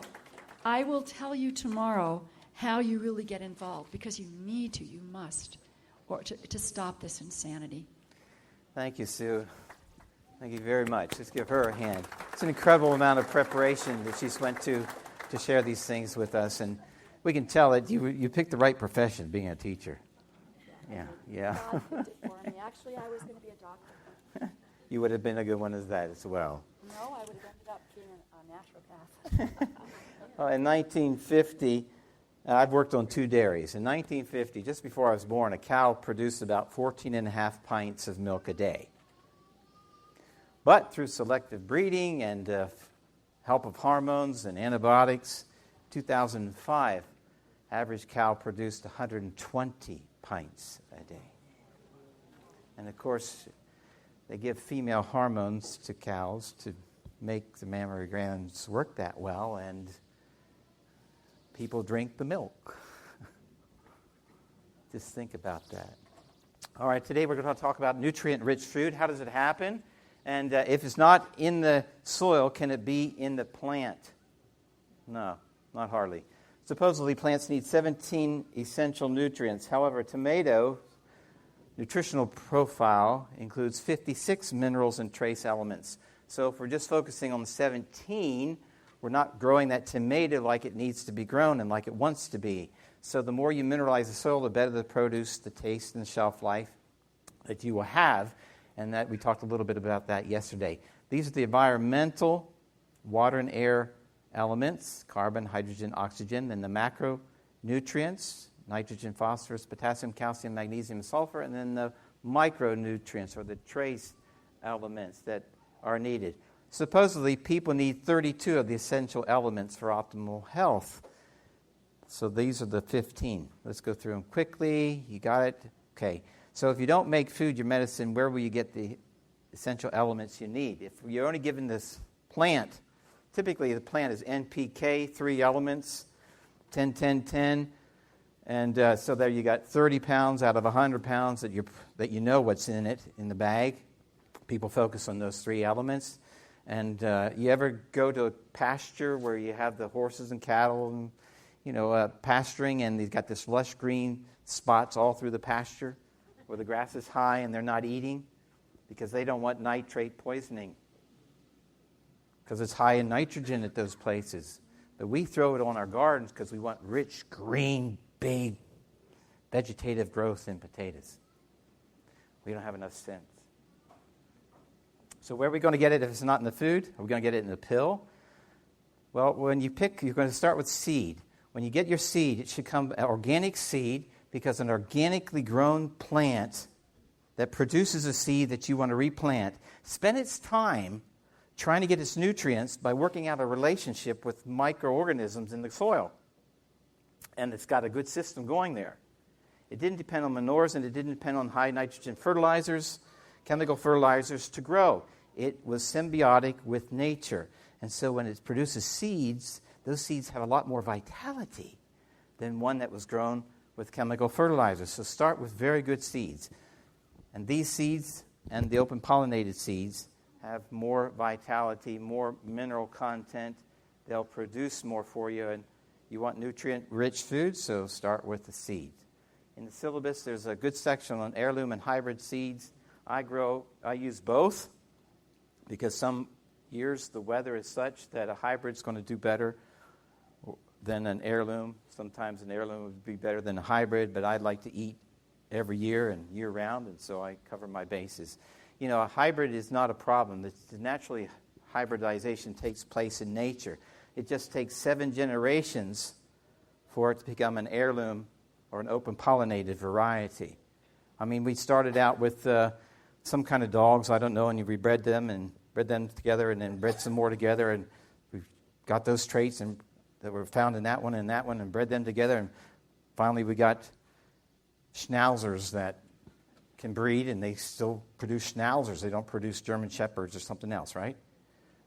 I will tell you tomorrow how you really get involved, because you need to, you must, or to stop this insanity. Thank you, Sue. Thank you very much. Let's give her a hand. It's an incredible amount of preparation that she's went to share these things with us, and we can tell that you picked the right profession, being a teacher. Yeah. God picked it for me. Actually, I was going to be a doctor. You would have been a good one as that as well. No, I would have ended up being a naturopath. In 1950, I've worked on 2 dairies. In 1950, just before I was born, a cow produced about 14 and a half pints of milk a day. But through selective breeding and help of hormones and antibiotics, 2005, average cow produced 120 pints a day. And of course, they give female hormones to cows to make the mammary glands work that well, and people drink the milk. Just think about that. All right, today we're going to talk about nutrient-rich food. How does it happen? And if it's not in the soil, can it be in the plant? No, not hardly. Supposedly, plants need 17 essential nutrients. However, a tomato nutritional profile includes 56 minerals and trace elements. So if we're just focusing on the 17, we're not growing that tomato like it needs to be grown and like it wants to be. So the more you mineralize the soil, the better the produce, the taste, and the shelf life that you will have. And that we talked a little bit about that yesterday. These are the environmental, water and air elements, carbon, hydrogen, oxygen, and the macronutrients, nitrogen, phosphorus, potassium, calcium, magnesium, and sulfur, and then the micronutrients, or the trace elements that are needed. Supposedly, people need 32 of the essential elements for optimal health. So these are the 15. Let's go through them quickly. You got it? Okay. So if you don't make food your medicine, where will you get the essential elements you need? If you're only given this plant, typically the plant is NPK, 3 elements, 10, 10, 10. And so there you got 30 pounds out of 100 pounds that you know what's in it, in the bag. People focus on those 3 elements. And you ever go to a pasture where you have the horses and cattle and, pasturing, and they've got this lush green spots all through the pasture where the grass is high and they're not eating because they don't want nitrate poisoning because it's high in nitrogen at those places. But we throw it on our gardens because we want rich, green, big vegetative growth in potatoes. We don't have enough sense. So where are we going to get it if it's not in the food? Are we going to get it in the pill? Well, when you pick, you're going to start with seed. When you get your seed, it should come an organic seed, because an organically grown plant that produces a seed that you want to replant spend its time trying to get its nutrients by working out a relationship with microorganisms in the soil. And it's got a good system going there. It didn't depend on manures, and it didn't depend on high nitrogen fertilizers, chemical fertilizers to grow. It was symbiotic with nature. And so when it produces seeds, those seeds have a lot more vitality than one that was grown with chemical fertilizers. So start with very good seeds. And these seeds and the open pollinated seeds have more vitality, more mineral content. They'll produce more for you. And you want nutrient-rich food, so start with the seed. In the syllabus, there's a good section on heirloom and hybrid seeds. I use both because some years the weather is such that a hybrid's going to do better than an heirloom. Sometimes an heirloom would be better than a hybrid, but I'd like to eat every year and year-round, and so I cover my bases. You know, a hybrid is not a problem. Naturally, hybridization takes place in nature. It just takes 7 generations for it to become an heirloom or an open pollinated variety. I mean, we started out with some kind of dogs, I don't know, and we bred them and bred them together and then bred some more together, and we got those traits and that were found in that one and bred them together, and finally we got schnauzers that can breed, and they still produce schnauzers. They don't produce German shepherds or something else, right?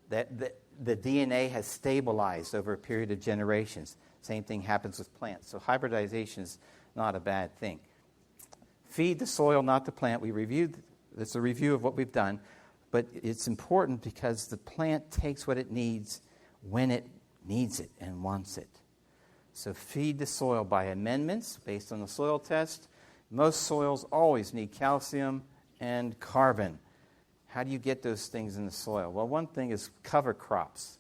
The DNA has stabilized over a period of generations. Same thing happens with plants. So hybridization is not a bad thing. Feed the soil, not the plant. It's a review of what we've done, but it's important because the plant takes what it needs when it needs it and wants it. So feed the soil by amendments based on the soil test. Most soils always need calcium and carbon. How do you get those things in the soil? Well, one thing is cover crops.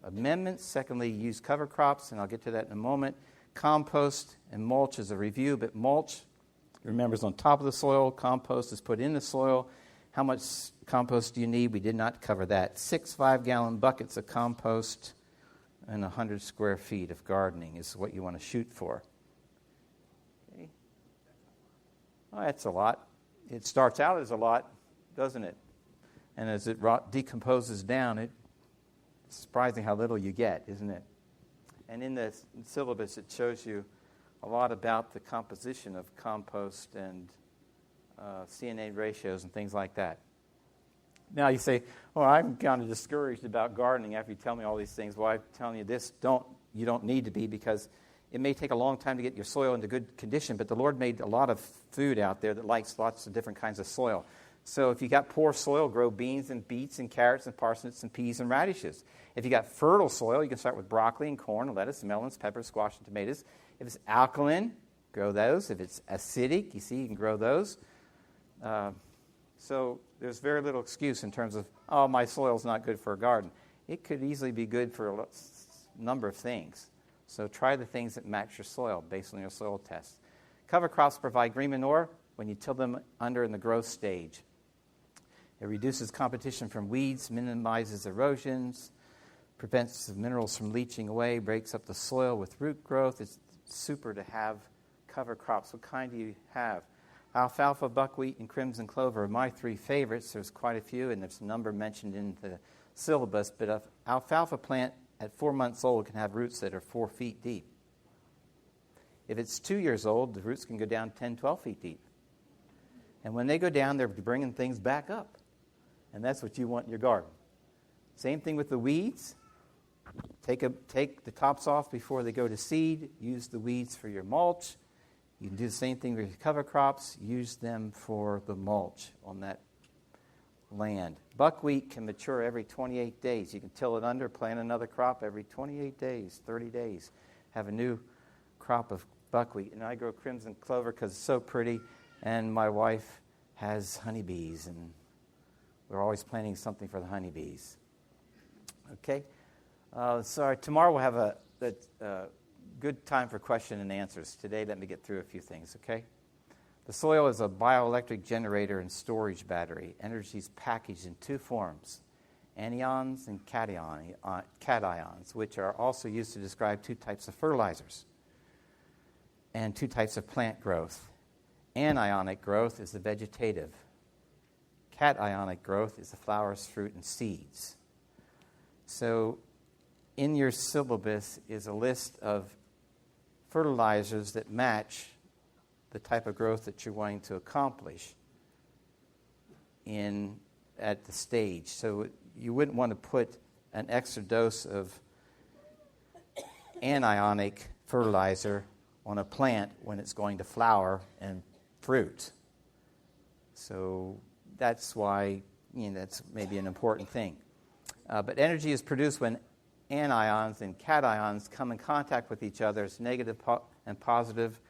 Amendments. Secondly, use cover crops, and I'll get to that in a moment. Compost and mulch is a review, but mulch, remember, is on top of the soil. Compost is put in the soil. How much compost do you need? We did not cover that. 6 5-gallon buckets of compost and 100 square feet of gardening is what you want to shoot for. Okay. Well, that's a lot. It starts out as a lot, doesn't it? And as it decomposes down, it's surprising how little you get, isn't it? And in the syllabus, it shows you a lot about the composition of compost and CNA ratios and things like that. Now you say, "Oh, I'm kind of discouraged about gardening after you tell me all these things." Well, I'm telling you this: you don't need to be, because it may take a long time to get your soil into good condition. But the Lord made a lot of food out there that likes lots of different kinds of soil. So if you got poor soil, grow beans and beets and carrots and parsnips and peas and radishes. If you got fertile soil, you can start with broccoli and corn and lettuce, melons, peppers, squash, and tomatoes. If it's alkaline, grow those. If it's acidic, you can grow those. So there's very little excuse in terms of, "Oh, my soil's not good for a garden." It could easily be good for a number of things. So try the things that match your soil based on your soil test. Cover crops provide green manure when you till them under in the growth stage. It reduces competition from weeds, minimizes erosions, prevents the minerals from leaching away, breaks up the soil with root growth. It's super to have cover crops. What kind do you have? Alfalfa, buckwheat, and crimson clover are my 3 favorites. There's quite a few, and there's a number mentioned in the syllabus. But an alfalfa plant at 4 months old can have roots that are 4 feet deep. If it's 2 years old, the roots can go down 10, 12 feet deep. And when they go down, they're bringing things back up. And that's what you want in your garden. Same thing with the weeds. Take the tops off before they go to seed. Use the weeds for your mulch. You can do the same thing with your cover crops. Use them for the mulch on that land. Buckwheat can mature every 28 days. You can till it under, plant another crop every 28 days, 30 days. Have a new crop of buckwheat. And I grow crimson clover because it's so pretty. And my wife has honeybees, and we're always planting something for the honeybees. Okay? So tomorrow we'll have a good time for question and answers. Today, let me get through a few things, okay? The soil is a bioelectric generator and storage battery. Energy is packaged in 2 forms, anions and cations, which are also used to describe 2 types of fertilizers and 2 types of plant growth. Anionic growth is the vegetative. Cationic growth is the flowers, fruit, and seeds. So in your syllabus is a list of fertilizers that match the type of growth that you're wanting to accomplish at the stage. So you wouldn't want to put an extra dose of anionic fertilizer on a plant when it's going to flower and fruit. So that's why that's maybe an important thing. But energy is produced when anions and cations come in contact with each other. It's negative and positive,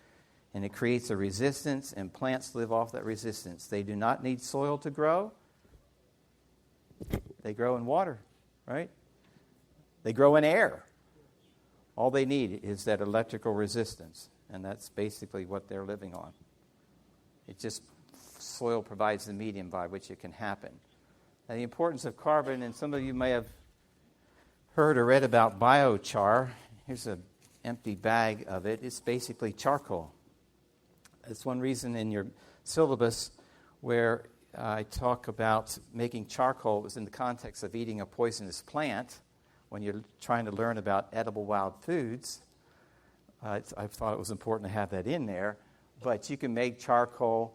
and it creates a resistance, and plants live off that resistance. They do not need soil to grow. They grow in water, right? They grow in air. All they need is that electrical resistance, and that's basically what they're living on. Soil provides the medium by which it can happen. Now, the importance of carbon, and some of you may have heard or read about biochar. Here's an empty bag of it. It's basically charcoal. That's one reason in your syllabus where I talk about making charcoal was in the context of eating a poisonous plant. When you're trying to learn about edible wild foods, I thought it was important to have that in there. But you can make charcoal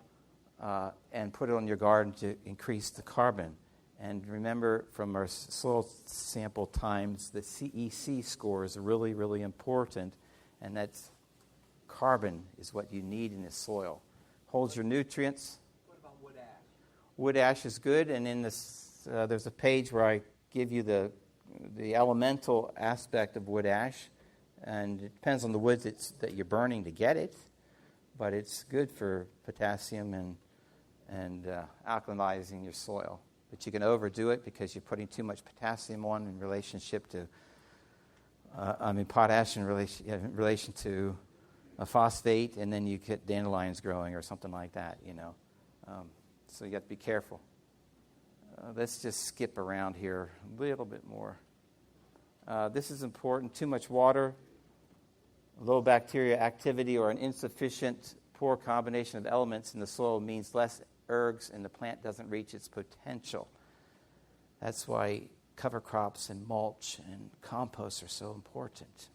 and put it on your garden to increase the carbon. And remember from our soil sample times, the CEC score is really, really important. And that's carbon is what you need in the soil. Holds your nutrients. What about wood ash? Wood ash is good. And in this, there's a page where I give you the elemental aspect of wood ash. And it depends on the wood that you're burning to get it. But it's good for potassium and alkalizing your soil. But you can overdo it because you're putting too much potassium on in relationship to, potash in relation to a phosphate, and then you get dandelions growing or something like that, So you have to be careful. Let's just skip around here a little bit more. This is important. Too much water, low bacteria activity, or an insufficient, poor combination of elements in the soil means less ergs and the plant doesn't reach its potential. That's why cover crops and mulch and compost are so important.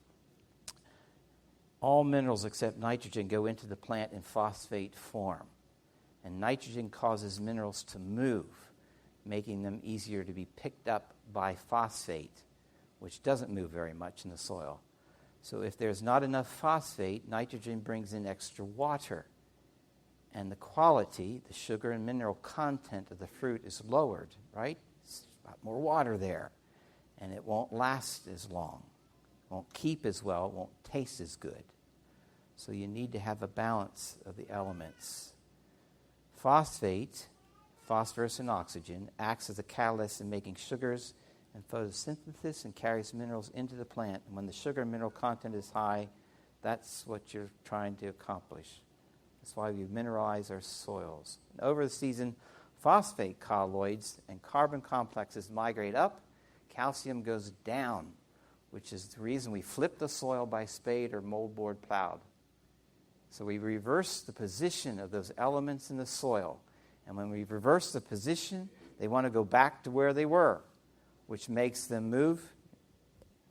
All minerals except nitrogen go into the plant in phosphate form. And nitrogen causes minerals to move, making them easier to be picked up by phosphate, which doesn't move very much in the soil. So if there's not enough phosphate, nitrogen brings in extra water. And the quality, the sugar and mineral content of the fruit is lowered, right? It's got more water there. And it won't last as long. Won't keep as well, won't taste as good. So you need to have a balance of the elements. Phosphate, phosphorus and oxygen, acts as a catalyst in making sugars and photosynthesis and carries minerals into the plant. And when the sugar and mineral content is high, that's what you're trying to accomplish. That's why we mineralize our soils. And over the season, phosphate colloids and carbon complexes migrate up, calcium goes down, which is the reason we flip the soil by spade or moldboard plowed. So we reverse the position of those elements in the soil. And when we reverse the position, they want to go back to where they were, which makes them move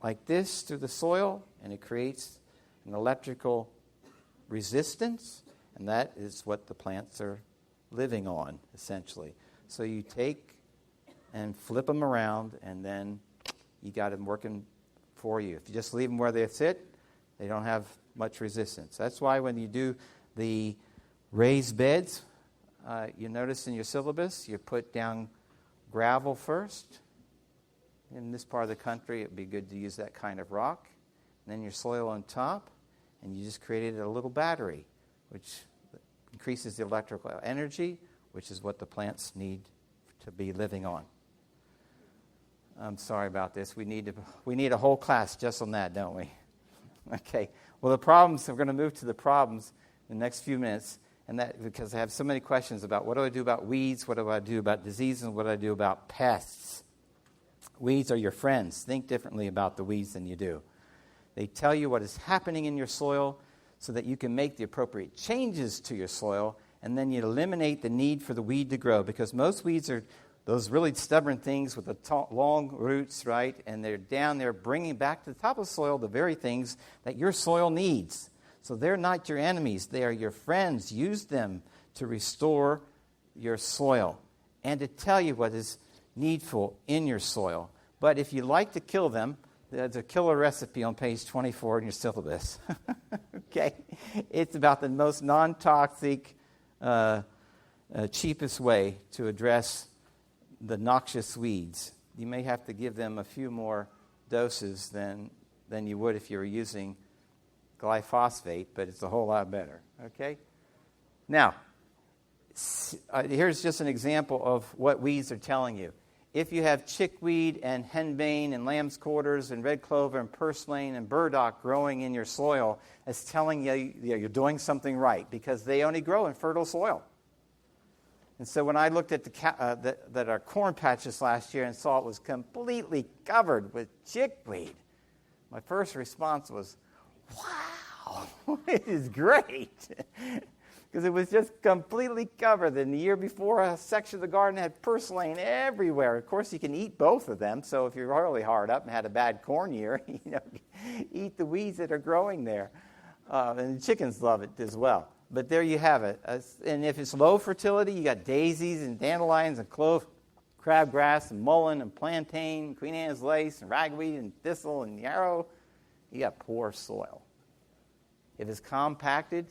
like this through the soil, and it creates an electrical resistance, and that is what the plants are living on, essentially. So you take and flip them around, and then you got them working for you. If you just leave them where they sit, they don't have much resistance. That's why when you do the raised beds, you notice in your syllabus, you put down gravel first. In this part of the country, it would be good to use that kind of rock. And then your soil on top, and you just created a little battery, which increases the electrical energy, which is what the plants need to be living on. I'm sorry about this. We need a whole class just on that, don't we? Okay. Well, the problems, we're going to move to the problems in the next few minutes, and that because I have so many questions about what do I do about weeds, what do I do about diseases, and what do I do about pests. Weeds are your friends. Think differently about the weeds than you do. They tell you what is happening in your soil so that you can make the appropriate changes to your soil, and then you eliminate the need for the weed to grow, because most weeds are those really stubborn things with the long roots, right? And they're down there bringing back to the top of the soil the very things that your soil needs. So they're not your enemies. They are your friends. Use them to restore your soil and to tell you what is needful in your soil. But if you like to kill them, there's a killer recipe on page 24 in your syllabus. Okay? It's about the most non-toxic, cheapest way to address the noxious weeds. You may have to give them a few more doses than you would if you were using glyphosate, but it's a whole lot better. Okay? Now, here's just an example of what weeds are telling you. if you have chickweed and henbane and lamb's quarters and red clover and purslane and burdock growing in your soil, it's telling you you're doing something right because they only grow in fertile soil. And so when I looked at our corn patches last year and saw it was completely covered with chickweed, my first response was, wow, it is great. Because it was just completely covered. And the year before, a section of the garden had purslane everywhere. Of course, you can eat both of them. So if you're really hard up and had a bad corn year, eat the weeds that are growing there. And the chickens love it as well. But there you have it. And if it's low fertility, you got daisies and dandelions and clove, crabgrass and mullein and plantain, Queen Anne's lace and ragweed and thistle and yarrow. You got poor soil. If it's compacted,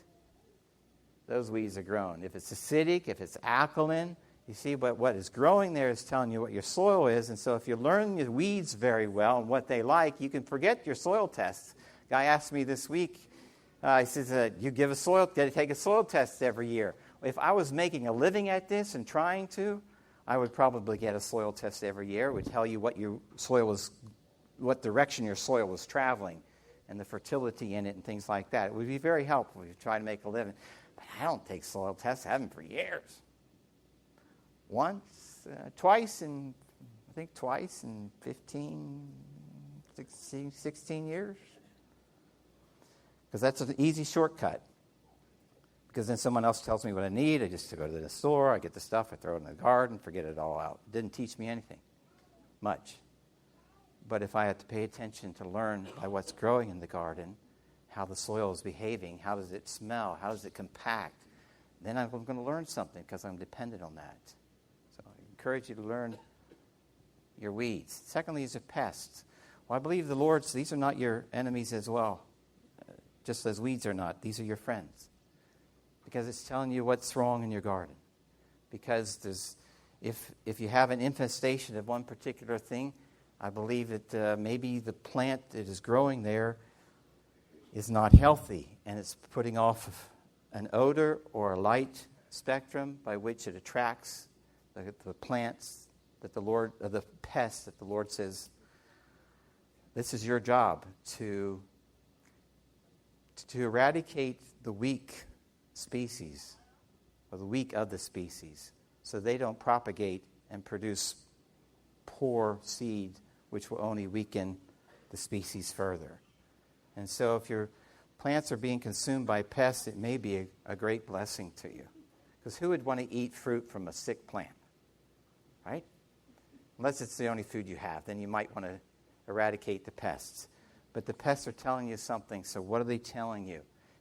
those weeds are grown. If it's acidic, if it's alkaline, you see what is growing there is telling you what your soil is. And so if you learn your weeds very well and what they like, you can forget your soil tests. A guy asked me this week, he says, you take a soil test every year. If I was making a living at this and trying to, I would probably get a soil test every year. It would tell you what direction your soil was traveling and the fertility in it and things like that. It would be very helpful if you try to make a living. But I don't take soil tests. I haven't for years. Twice in 15, 16 years. Because that's an easy shortcut. Because then someone else tells me what I need. I just go to the store, I get the stuff, I throw it in the garden, forget it all out. It didn't teach me anything, much. But if I had to pay attention to learn by what's growing in the garden, how the soil is behaving, how does it smell, how does it compact, then I'm going to learn something because I'm dependent on that. So I encourage you to learn your weeds. Secondly, is a pests. Well, I believe these are not your enemies as well. Just as weeds are not. These are your friends. Because it's telling you what's wrong in your garden. Because if you have an infestation of one particular thing, I believe that maybe the plant that is growing there is not healthy. And it's putting off an odor or a light spectrum by which it attracts the plants that the pests that the Lord says, this is your job to eradicate the weak species, or the weak of the species, so they don't propagate and produce poor seed, which will only weaken the species further. And so if your plants are being consumed by pests, it may be a great blessing to you. Because who would want to eat fruit from a sick plant? Right? Unless it's the only food you have, then you might want to eradicate the pests. But the pests are telling you something, so what are they telling you?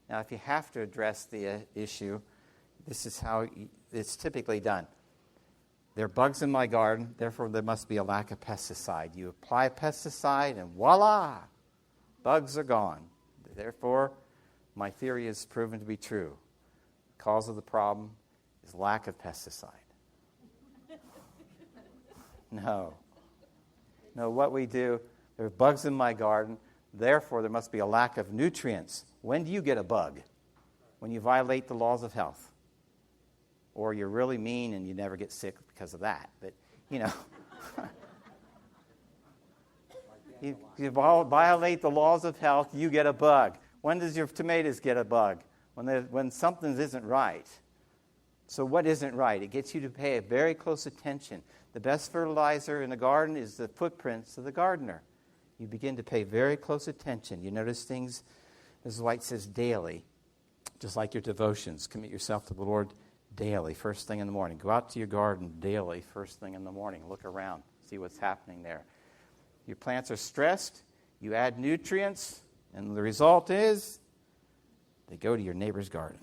Now, if you have to address the issue, this is how it's typically done. There are bugs in my garden, therefore there must be a lack of pesticide. You apply a pesticide and voila, bugs are gone. Therefore, my theory is proven to be true. The cause of the problem is lack of pesticide. No, what we do, there are bugs in my garden, therefore there must be a lack of nutrients. When do you get a bug? When you violate the laws of health. Or you're really mean and you never get sick because of that. But, you violate the laws of health, you get a bug. When does your tomatoes get a bug? When something isn't right. So what isn't right? It gets you to pay a very close attention. The best fertilizer in the garden is the footprints of the gardener. You begin to pay very close attention. You notice things, as White says, daily. Just like your devotions. Commit yourself to the Lord daily, first thing in the morning. Go out to your garden daily, first thing in the morning. Look around. See what's happening there. Your plants are stressed. You add nutrients. And the result is they go to your neighbor's garden.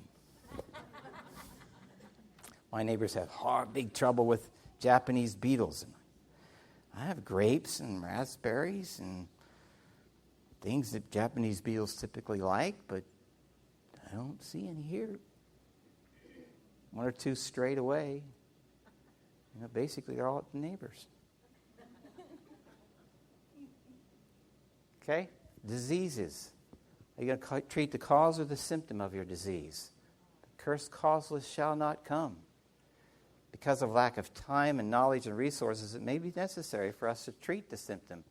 My neighbors have big trouble with Japanese beetles. I have grapes and raspberries and things that Japanese beetles typically like, but I don't see any here. One or two strayed away. Basically, they're all at the neighbors. Okay? Diseases. Are you going to treat the cause or the symptom of your disease? The cursed causeless shall not come. because of lack of time and knowledge and resources, it may be necessary for us to treat the symptom.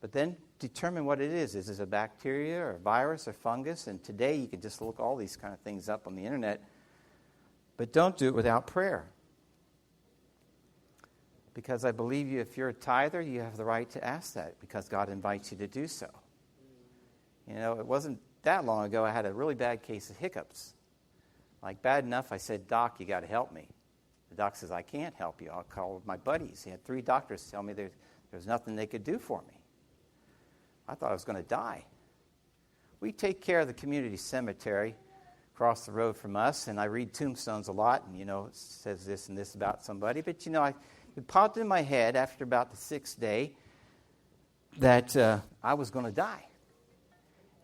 But then determine what it is. Is it a bacteria or a virus or fungus? And today you can just look all these kind of things up on the internet. But don't do it without prayer. Because I believe if you're a tither, you have the right to ask that because God invites you to do so. You know, it wasn't that long ago I had a really bad case of hiccups. Like bad enough, I said, Doc, you got to help me. The doc says, I can't help you. I'll call my buddies. He had 3 doctors tell me there's nothing they could do for me. I thought I was going to die. We take care of the community cemetery across the road from us, and I read tombstones a lot, and, you know, it says this and this about somebody. But, you know, it popped in my head after about the 6th day that I was going to die.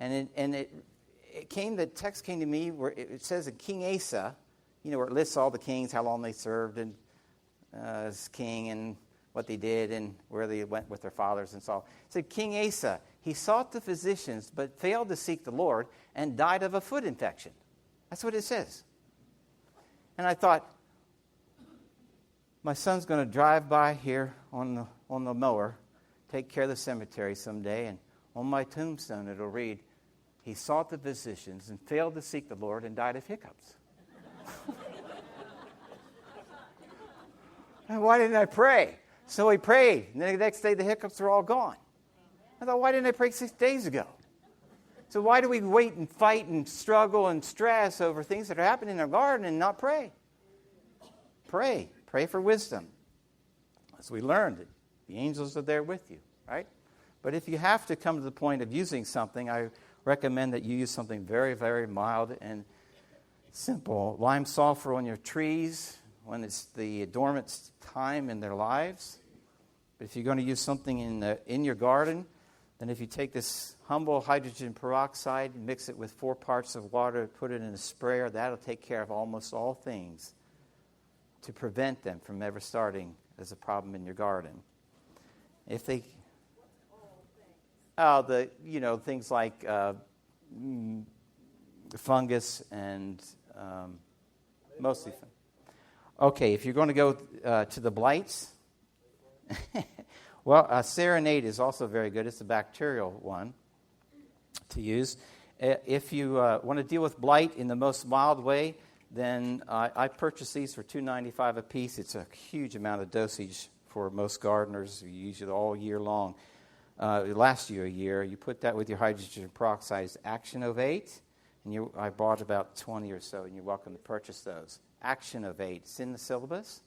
And the text came to me where it says that King Asa, you know, where it lists all the kings, how long they served and as king and what they did and where they went with their fathers and so on. It said King Asa, he sought the physicians but failed to seek the Lord and died of a foot infection. That's what it says. And I thought, my son's going to drive by here on the mower, take care of the cemetery someday, and on my tombstone it'll read, he sought the physicians and failed to seek the Lord and died of hiccups. And why didn't I pray? So he prayed, and then the next day the hiccups were all gone. I thought, why didn't I pray 6 days ago? So why do we wait and fight and struggle and stress over things that are happening in our garden and not pray? Pray. Pray for wisdom. As we learned, that the angels are there with you, right? But if you have to come to the point of using something, I recommend that you use something very, very mild and simple. Lime sulfur on your trees when it's the dormant time in their lives. But if you're going to use something in your garden, then if you take this humble hydrogen peroxide, mix it with 4 parts of water, put it in a sprayer, that'll take care of almost all things to prevent them from ever starting as a problem in your garden. If they, things like fungus and mostly. Okay, if you're going to go to the blights, well, Serenade is also very good. It's a bacterial one to use. If you want to deal with blight in the most mild way, then I purchased these for $2.95 a piece. It's a huge amount of dosage for most gardeners. You use it all year long. It lasts you a year. You put that with your hydrogen peroxide. It's Actionovate, and I bought about 20 or so, and you're welcome to purchase those. Actionovate. It's in the syllabus.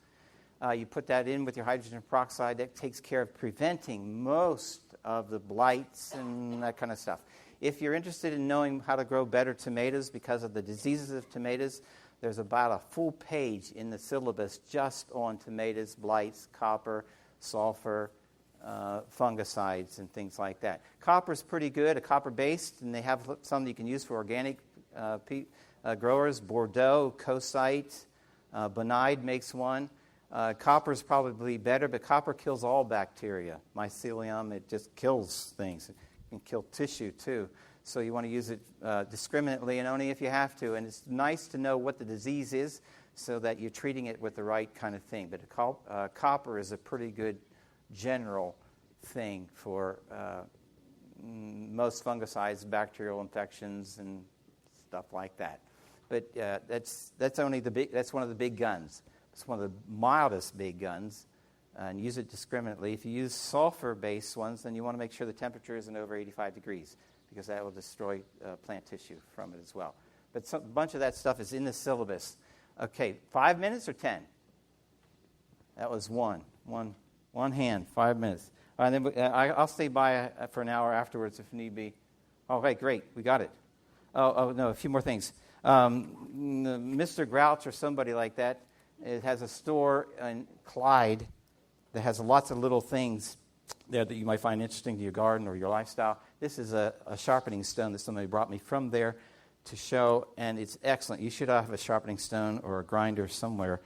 You put that in with your hydrogen peroxide. That takes care of preventing most of the blights and that kind of stuff. If you're interested in knowing how to grow better tomatoes because of the diseases of tomatoes, there's about a full page in the syllabus just on tomatoes, blights, copper, sulfur, fungicides, and things like that. Copper is pretty good, a copper-based, and they have some that you can use for organic growers. Bordeaux, Cosite, Bonide makes one. Copper is probably better, but copper kills all bacteria. Mycelium, it just kills things. It can kill tissue, too. So you want to use it discriminately and only if you have to. And it's nice to know what the disease is so that you're treating it with the right kind of thing. But copper is a pretty good general thing for most fungicides, bacterial infections, and stuff like that. But that's one of the big guns. It's one of the mildest big guns, and use it discriminately. If you use sulfur-based ones, then you want to make sure the temperature isn't over 85 degrees because that will destroy plant tissue from it as well. But a bunch of that stuff is in the syllabus. Okay, 5 minutes or 10? That was one hand, 5 minutes. And then I'll stay by for an hour afterwards if need be. All right, great, we got it. Oh no, a few more things. Mr. Grouch or somebody like that, it has a store in Clyde that has lots of little things there that you might find interesting to your garden or your lifestyle. This is a sharpening stone that somebody brought me from there to show, and it's excellent. You should have a sharpening stone or a grinder somewhere.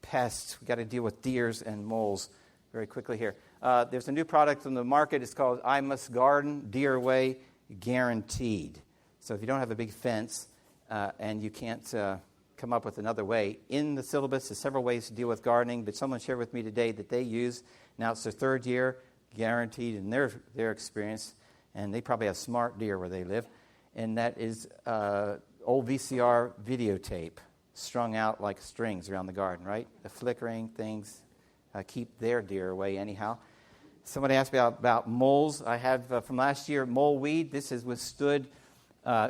Pests. We've got to deal with deers and moles very quickly here. There's a new product on the market. It's called I Must Garden Deer Away Guaranteed. So if you don't have a big fence and you can't come up with another way. In the syllabus, there's several ways to deal with gardening, but someone shared with me today that they use, now it's their third year, guaranteed in their experience, and they probably have smart deer where they live, and that is old VCR videotape strung out like strings around the garden, right? The flickering things keep their deer away anyhow. Somebody asked me about moles. I have from last year mole weed. This has withstood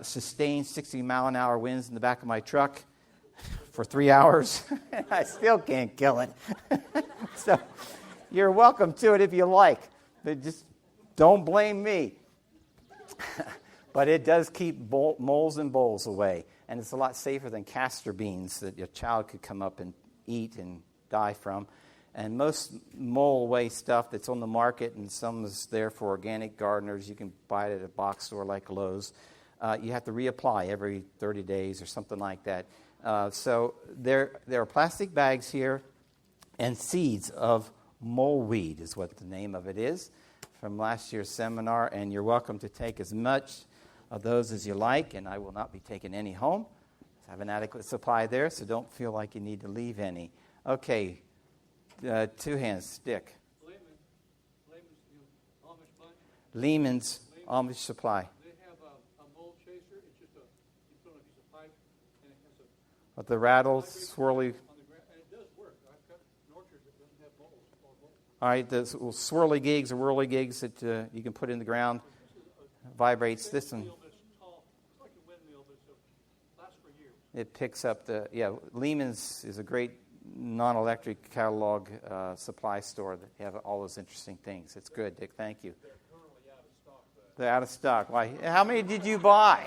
sustained 60-mile-an-hour winds in the back of my truck for 3 hours. I still can't kill it. So you're welcome to it if you like, but just don't blame me. But it does keep moles and voles away, and it's a lot safer than castor beans that your child could come up and eat and die from. And most mole-away stuff that's on the market, and some is there for organic gardeners, you can buy it at a box store like Lowe's. You have to reapply every 30 days or something like that. So there are plastic bags here and seeds of mole weed is what the name of it is from last year's seminar, and you're welcome to take as much of those as you like, and I will not be taking any home. I have an adequate supply there, so don't feel like you need to leave any. Okay, 2 hands, Dick. Lehman's Amish Supply. They have a mole chaser. It's just you put on a piece of pipe, and it has a With the rattle, swirly. on the ground, and it does work. I've got an orchard that doesn't have moles. It's all moles. All right, the swirly gigs or whirly gigs that you can put in the ground. Vibrates. This one, It's tall. It's like a windmill, but it lasts for years. it picks up Lehman's is a great non-electric catalog supply store that have all those interesting things. It's good, Dick. Thank you. They're currently out of stock. They're out of stock. Why? How many did you buy?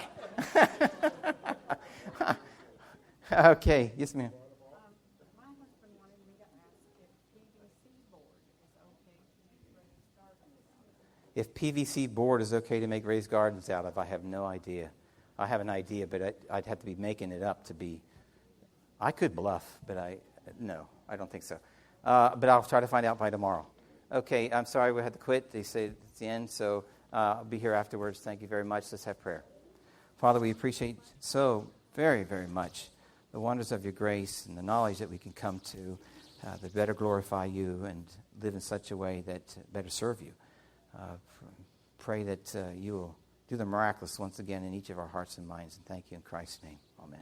Okay. Yes, ma'am. My husband wanted me to ask if PVC board is okay to make raised gardens. If PVC board is okay to make raised gardens out of, I have no idea. I have an idea, but I'd have to be making it up to be. I could bluff, but no, I don't think so. But I'll try to find out by tomorrow. Okay, I'm sorry we had to quit. They say it's the end, so I'll be here afterwards. Thank you very much. Let's have prayer. Father, we appreciate so very, very much the wonders of your grace and the knowledge that we can come to that better glorify you and live in such a way that better serve you. Pray that you will do the miraculous once again in each of our hearts and minds. And thank you in Christ's name. Amen.